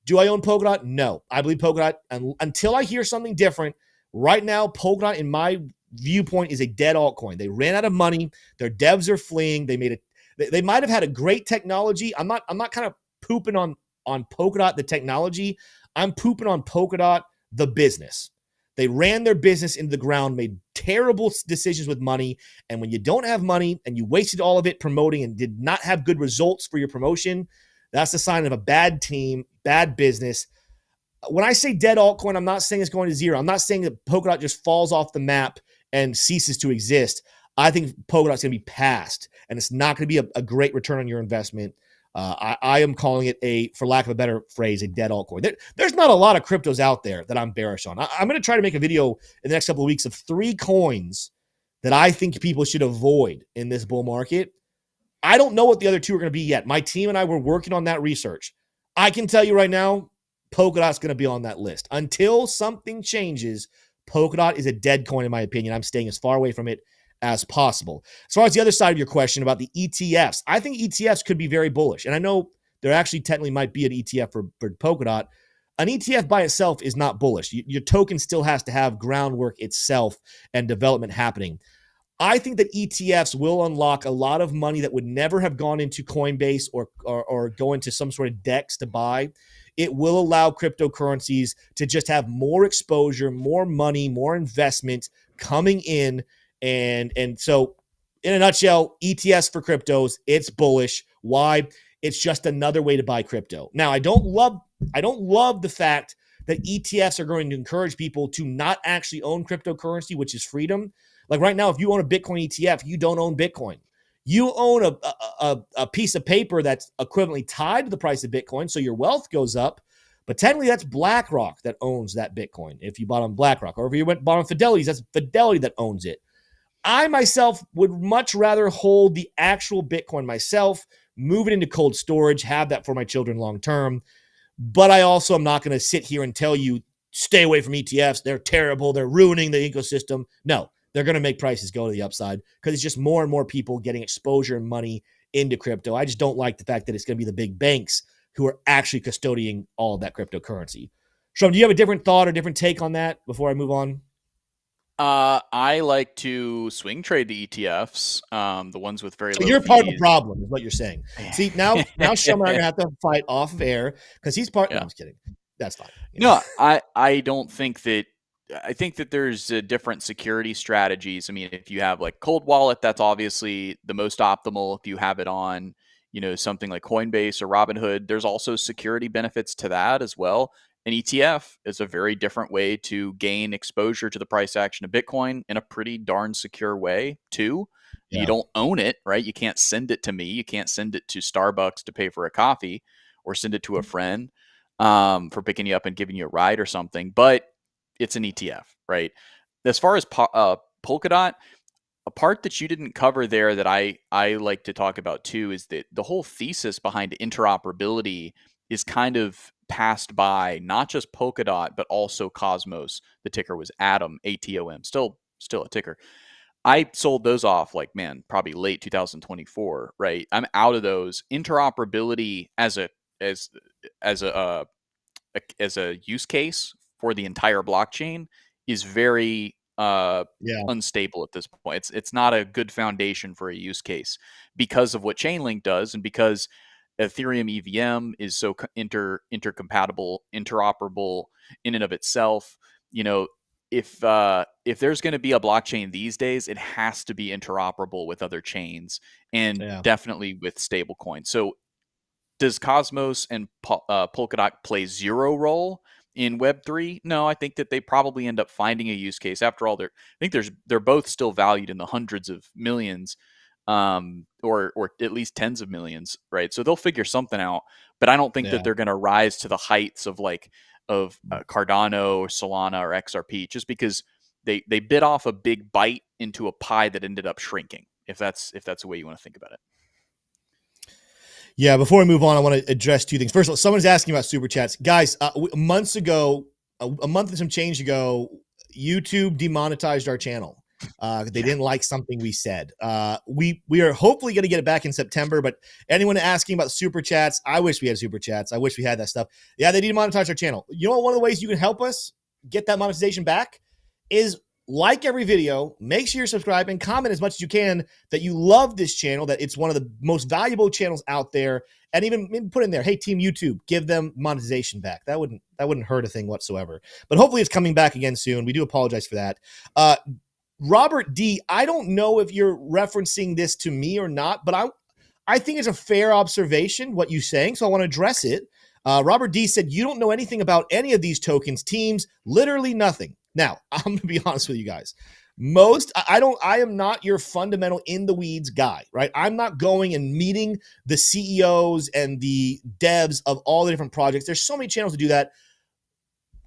A: Do I own Polkadot? No. I believe Polkadot, until I hear something different, right now, Polkadot, in my viewpoint, is a dead altcoin. They ran out of money. Their devs are fleeing. They might have had a great technology. I'm not kind of pooping on Polkadot, the technology. I'm pooping on Polkadot, the business. They ran their business into the ground, made terrible decisions with money. And when you don't have money and you wasted all of it promoting and did not have good results for your promotion, that's a sign of a bad team, bad business. When I say dead altcoin, I'm not saying it's going to zero. I'm not saying that Polkadot just falls off the map and ceases to exist. I think Polkadot's going to be passed, and it's not going to be a great return on your investment. I am calling it, for lack of a better phrase, a dead altcoin. There's not a lot of cryptos out there that I'm bearish on. I'm going to try to make a video in the next couple of weeks of 3 coins that I think people should avoid in this bull market. I don't know what the other 2 are going to be yet. My team and I were working on that research. I can tell you right now, Polkadot's going to be on that list. Until something changes, Polkadot is a dead coin in my opinion. I'm staying as far away from it as possible. As far as the other side of your question about the ETFs, I think ETFs could be very bullish. And I know there actually technically might be an ETF for Polkadot. An ETF by itself is not bullish. Your token still has to have groundwork itself and development happening. I think that ETFs will unlock a lot of money that would never have gone into Coinbase or go into some sort of DEX to buy. It will allow cryptocurrencies to just have more exposure, more money, more investment coming in. And so in a nutshell, ETFs for cryptos, it's bullish. Why? It's just another way to buy crypto. Now, I don't love the fact that ETFs are going to encourage people to not actually own cryptocurrency, which is freedom. Like right now, if you own a Bitcoin ETF, you don't own Bitcoin. You own a piece of paper that's equivalently tied to the price of Bitcoin, so your wealth goes up. But technically, that's BlackRock that owns that Bitcoin. If you bought on BlackRock, or if you bought on Fidelity's, that's Fidelity that owns it. I myself would much rather hold the actual Bitcoin myself, move it into cold storage, have that for my children long term. But I also am not going to sit here and tell you, stay away from ETFs. They're terrible. They're ruining the ecosystem. No, they're going to make prices go to the upside because it's just more and more people getting exposure and money into crypto. I just don't like the fact that it's going to be the big banks who are actually custodying all of that cryptocurrency. Shrum, do you have a different thought or different take on that before I move on?
C: I like to swing trade the ETFs, the ones with very
A: So
C: low
A: you're
C: fees.
A: part of the problem, is what you're saying. See, now Shrum and I are gonna have to fight off of air because he's part.
C: Yeah.
A: No, I'm just kidding. That's fine.
C: No, I don't think that. I think that there's different security strategies. I mean, if you have like cold wallet, that's obviously the most optimal. If you have it on, something like Coinbase or Robinhood, there's also security benefits to that as well. An ETF is a very different way to gain exposure to the price action of Bitcoin in a pretty darn secure way too.
A: Yeah.
C: You don't own it, right? You can't send it to me. You can't send it to Starbucks to pay for a coffee or send it to a friend for picking you up and giving you a ride or something. But it's an ETF, right? As far as Polkadot, a part that you didn't cover there that I like to talk about too is that the whole thesis behind interoperability is kind of passed by not just Polkadot but also Cosmos. The ticker was Atom, ATOM, still a ticker. I sold those off probably late 2024, right? I'm out of those. Interoperability as a use case for the entire blockchain is very unstable at this point. It's not a good foundation for a use case because of what Chainlink does, and because Ethereum EVM is so intercompatible, interoperable in and of itself. If there's going to be a blockchain these days, it has to be interoperable with other chains and definitely with stablecoins. So does Cosmos and Polkadot play zero role in Web3? No, I think that they probably end up finding a use case. After all, they're both still valued in the hundreds of millions, or at least tens of millions, right? So they'll figure something out. But I don't think that they're going to rise to the heights of Cardano or Solana or XRP, just because they bit off a big bite into a pie that ended up shrinking. If that's the way you want to think about it.
A: Yeah, before we move on, I want to address two things. First of all, someone's asking about super chats. Guys, months ago, a month and some change ago, YouTube demonetized our channel. They didn't like something we said. We are hopefully going to get it back in September, but anyone asking about super chats, I wish we had super chats. I wish we had that stuff. Yeah, they demonetized our channel. You know what? One of the ways you can help us get that monetization back is like every video, make sure you're subscribed and comment as much as you can that you love this channel, that it's one of the most valuable channels out there, and even maybe put in there, hey, Team YouTube, give them monetization back. That wouldn't hurt a thing whatsoever. But hopefully it's coming back again soon. We do apologize for that. Robert D, I don't know if you're referencing this to me or not, but I think it's a fair observation what you're saying, so I want to address it. Robert D said, you don't know anything about any of these tokens, teams, literally nothing. Now, I'm going to be honest with you guys. I am not your fundamental in the weeds guy, right? I'm not going and meeting the CEOs and the devs of all the different projects. There's so many channels to do that.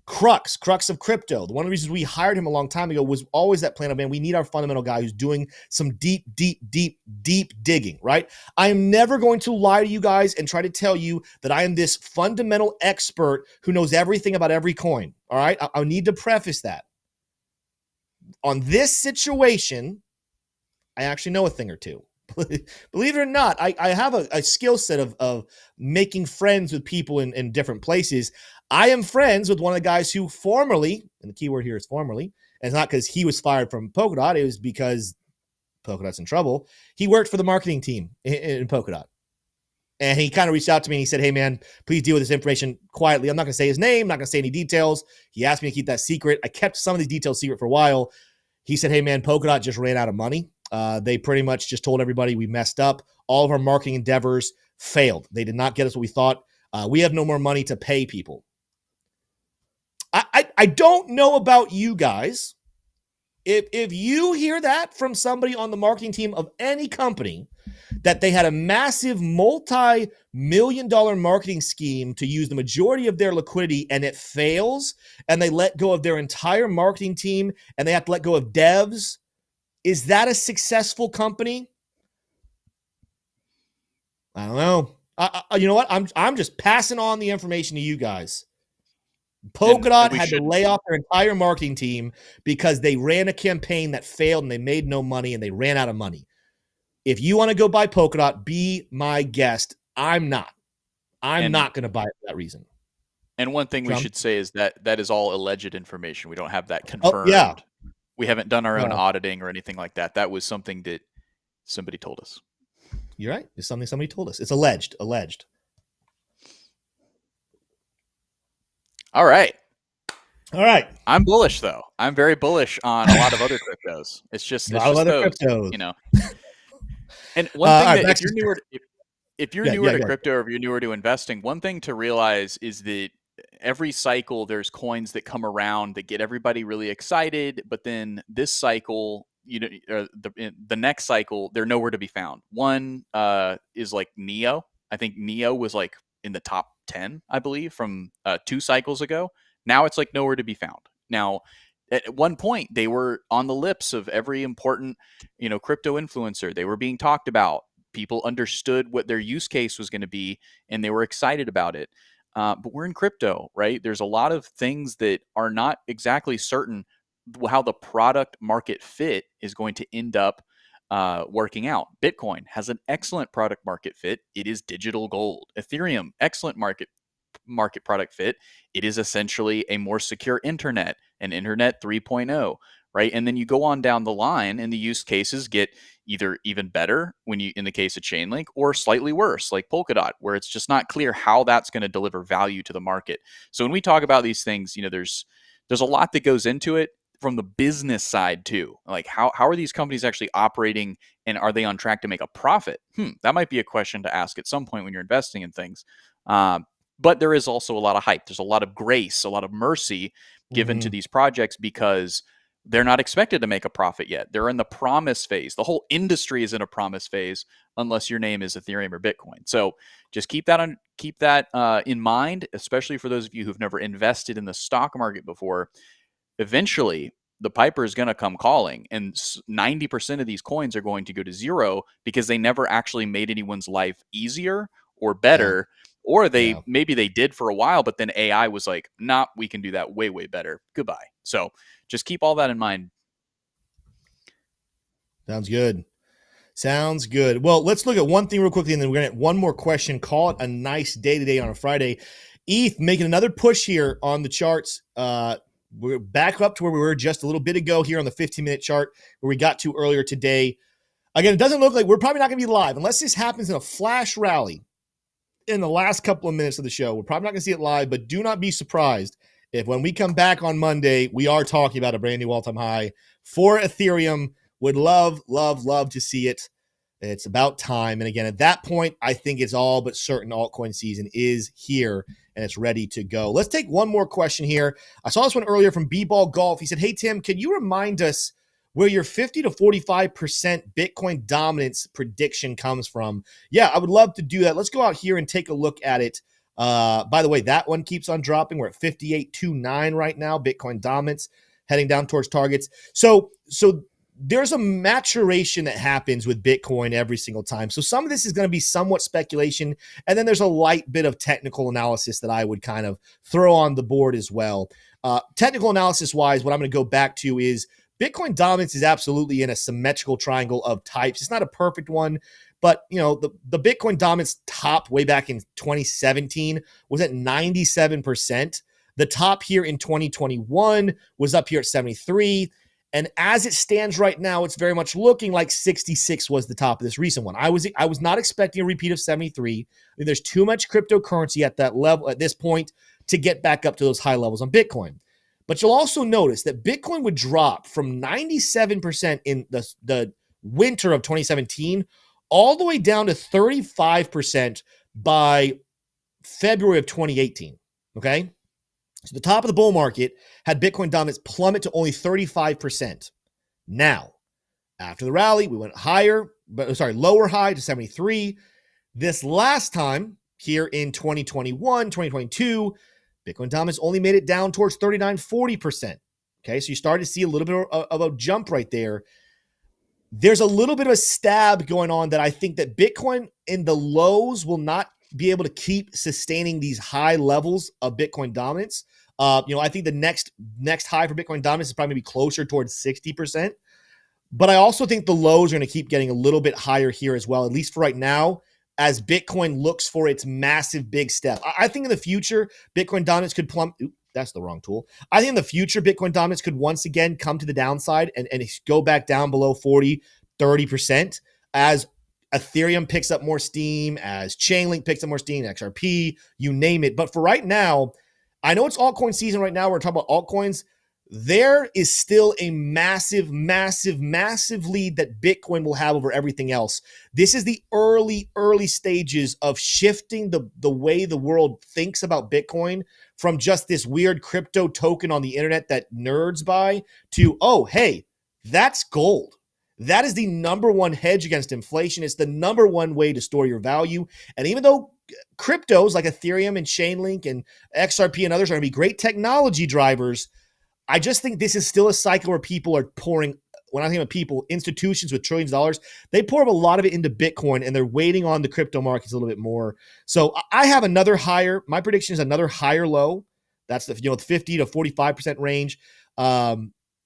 A: Crux of crypto. One of the reasons we hired him a long time ago was always that plan of, man, we need our fundamental guy who's doing some deep digging, right? I am never going to lie to you guys and try to tell you that I am this fundamental expert who knows everything about every coin, all right? I need to preface that. On this situation, I actually know a thing or two. Believe it or not, I have a skill set of making friends with people in different places. I am friends with one of the guys who formerly, and the key word here is formerly, and it's not because he was fired from Polkadot, it was because Polkadot's in trouble. He worked for the marketing team in Polkadot. And he kind of reached out to me and he said, hey, man, please deal with this information quietly. I'm not going to say his name, not going to say any details. He asked me to keep that secret. I kept some of these details secret for a while. He said, hey, man, Polkadot just ran out of money. They pretty much just told everybody we messed up. All of our marketing endeavors failed. They did not get us what we thought. We have no more money to pay people. I don't know about you guys. If you hear that from somebody on the marketing team of any company, that they had a massive multi-million-dollar marketing scheme to use the majority of their liquidity and it fails, and they let go of their entire marketing team and they have to let go of devs, is that a successful company? I don't know. You know what? I'm just passing on the information to you guys. Polkadot had to lay off their entire marketing team because they ran a campaign that failed and they made no money and they ran out of money. If you want to go buy Polkadot, be my guest. I'm not. I'm not going to buy it for that reason.
C: And one thing we should say is that is all alleged information. We don't have that confirmed.
A: Oh, yeah.
C: We haven't done our own
A: No.
C: auditing or anything like that. That was something that somebody told us.
A: You're right. It's something somebody told us. It's alleged.
C: All right.
A: I'm
C: bullish though. I'm very bullish on a lot of other cryptos. It's just those,
A: cryptos.
C: you know. And one thing
A: right,
C: that if you're newer to crypto or if you're newer to investing, one thing to realize is that every cycle there's coins that come around that get everybody really excited, but then this cycle, the next cycle, they're nowhere to be found. One is like Neo. I think Neo was like in the top 10, I believe, from 2 cycles ago. Now it's like nowhere to be found. Now, at one point, they were on the lips of every important, crypto influencer. They were being talked about. People understood what their use case was going to be, and they were excited about it. But we're in crypto, right? There's a lot of things that are not exactly certain how the product market fit is going to end up working out. Bitcoin has an excellent product market fit. It is digital gold. Ethereum, excellent market product fit. It is essentially a more secure internet, an internet 3.0, right? And then you go on down the line and the use cases get either even better in the case of Chainlink, or slightly worse like Polkadot, where it's just not clear how that's going to deliver value to the market. So when we talk about these things, there's a lot that goes into it from the business side too. Like how are these companies actually operating, and are they on track to make a profit? That might be a question to ask at some point when you're investing in things. But there is also a lot of hype. There's a lot of grace, a lot of mercy given to these projects because they're not expected to make a profit yet. They're in the promise phase. The whole industry is in a promise phase unless your name is Ethereum or Bitcoin. So just keep that in mind, especially for those of you who've never invested in the stock market before. Eventually, the piper is going to come calling, and 90% of these coins are going to go to zero because they never actually made anyone's life easier or better. Yeah. Or maybe they did for a while, but then AI was like, nah, we can do that way, way better. Goodbye. So just keep all that in mind.
A: Sounds good. Well, let's look at one thing real quickly, and then we're going to get one more question. Call it a nice day today on a Friday. ETH making another push here on the charts. We're back up to where we were just a little bit ago here on the 15-minute chart where we got to earlier today. Again, it doesn't look like we're probably not going to be live unless this happens in a flash rally in the last couple of minutes of the show. We're probably not going to see it live, but do not be surprised if when we come back on Monday, we are talking about a brand new all-time high for Ethereum. Would love to see it. It's about time. And again, at that point, I think it's all but certain altcoin season is here and it's ready to go. Let's take one more question here. I saw this one earlier from B-Ball Golf. He said, hey, Tim, can you remind us where your 50 to 45% Bitcoin dominance prediction comes from? Yeah, I would love to do that. Let's go out here and take a look at it. By the way, that one keeps on dropping. We're at 58.29 right now. Bitcoin dominance heading down towards targets. So there's a maturation that happens with Bitcoin every single time. So some of this is going to be somewhat speculation. And then there's a light bit of technical analysis that I would kind of throw on the board as well. Technical analysis wise, what I'm going to go back to is Bitcoin dominance is absolutely in a symmetrical triangle of types. It's not a perfect one, but the Bitcoin dominance top way back in 2017 was at 97%. The top here in 2021 was up here at 73. And as it stands right now, it's very much looking like 66 was the top of this recent one. I was not expecting a repeat of 73. I mean, there's too much cryptocurrency at that level at this point to get back up to those high levels on Bitcoin. But you'll also notice that Bitcoin would drop from 97% in the winter of 2017 all the way down to 35% by February of 2018, okay? So the top of the bull market had Bitcoin dominance plummet to only 35%. Now, after the rally, we went lower high to 73. This last time here in 2021, 2022, Bitcoin dominance only made it down towards 39, 40%. Okay, so you started to see a little bit of a jump right there. There's a little bit of a stab going on that I think that Bitcoin in the lows will not be able to keep sustaining these high levels of Bitcoin dominance. I think the next high for Bitcoin dominance is probably going to be closer towards 60%. But I also think the lows are going to keep getting a little bit higher here as well, at least for right now, as Bitcoin looks for its massive big step. I think in the future, Bitcoin dominance could plummet. That's the wrong tool. I think in the future, Bitcoin dominance could once again come to the downside and go back down below 40, 30% as Ethereum picks up more steam, as Chainlink picks up more steam, XRP, you name it. But for right now, I know it's altcoin season right now. We're talking about altcoins. There is still a massive, massive, massive lead that Bitcoin will have over everything else. This is the early stages of shifting the way the world thinks about Bitcoin from just this weird crypto token on the internet that nerds buy to, oh, hey, that's gold. That is the number one hedge against inflation. It's the number one way to store your value. And even though cryptos like Ethereum and Chainlink and XRP and others are going to be great technology drivers, I just think this is still a cycle where people are pouring, when I think of people, institutions with trillions of dollars, they pour a lot of it into Bitcoin and they're waiting on the crypto markets a little bit more. So I have another higher, my prediction is another higher low. That's the 50 to 45% range.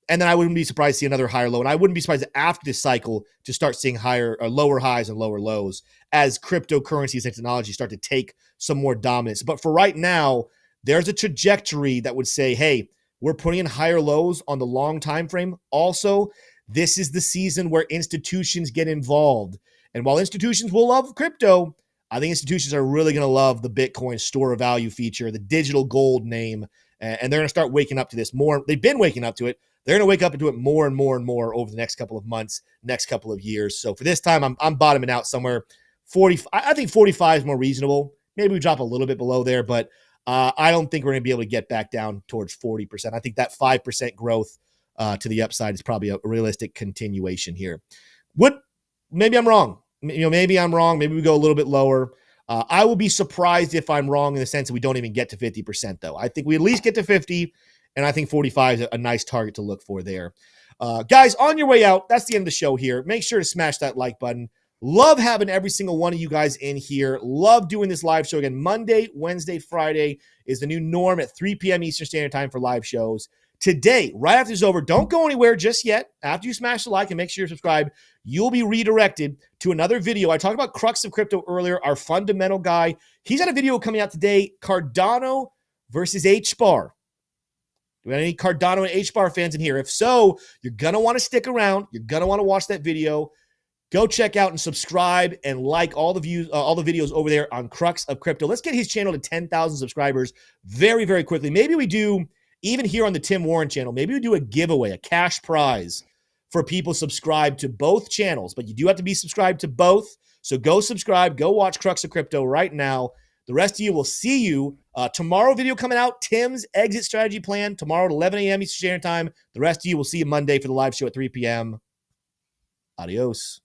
A: And then I wouldn't be surprised to see another higher low. And I wouldn't be surprised after this cycle to start seeing higher or lower highs and lower lows as cryptocurrencies and technology start to take some more dominance. But for right now, there's a trajectory that would say, hey, we're putting in higher lows on the long time frame. Also, this is the season where institutions get involved. And while institutions will love crypto, I think institutions are really going to love the Bitcoin store of value feature, the digital gold name, and they're going to start waking up to this more. They've been waking up to it. They're going to wake up into it more and more and more over the next couple of months, next couple of years. So for this time, I'm bottoming out somewhere 40. I think 45 is more reasonable. Maybe we drop a little bit below there, but I don't think we're going to be able to get back down towards 40%. I think that 5% growth to the upside is probably a realistic continuation here. Maybe I'm wrong. Maybe I'm wrong. Maybe we go a little bit lower. I will be surprised if I'm wrong in the sense that we don't even get to 50%, though. I think we at least get to 50, and I think 45 is a nice target to look for there. Guys, on your way out, that's the end of the show here. Make sure to smash that like button. Love having every single one of you guys in here. Love doing this live show again. Monday, Wednesday, Friday is the new norm at 3 p.m. Eastern Standard Time for live shows. Today, right after this is over, don't go anywhere just yet. After you smash the like and make sure you're subscribed, you'll be redirected to another video. I talked about Crux of Crypto earlier, our fundamental guy. He's got a video coming out today, Cardano versus HBAR. Do we have any Cardano and HBAR fans in here? If so, you're going to want to stick around. You're going to want to watch that video. Go check out and subscribe and like all the videos over there on Crux of Crypto. Let's get his channel to 10,000 subscribers very, very quickly. Maybe we do, even here on the Tim Warren channel, maybe we do a giveaway, a cash prize for people subscribed to both channels. But you do have to be subscribed to both. So go subscribe. Go watch Crux of Crypto right now. The rest of you will see you tomorrow. Video coming out, Tim's exit strategy plan tomorrow at 11 a.m. Eastern Standard Time. The rest of you will see you Monday for the live show at 3 p.m. Adios.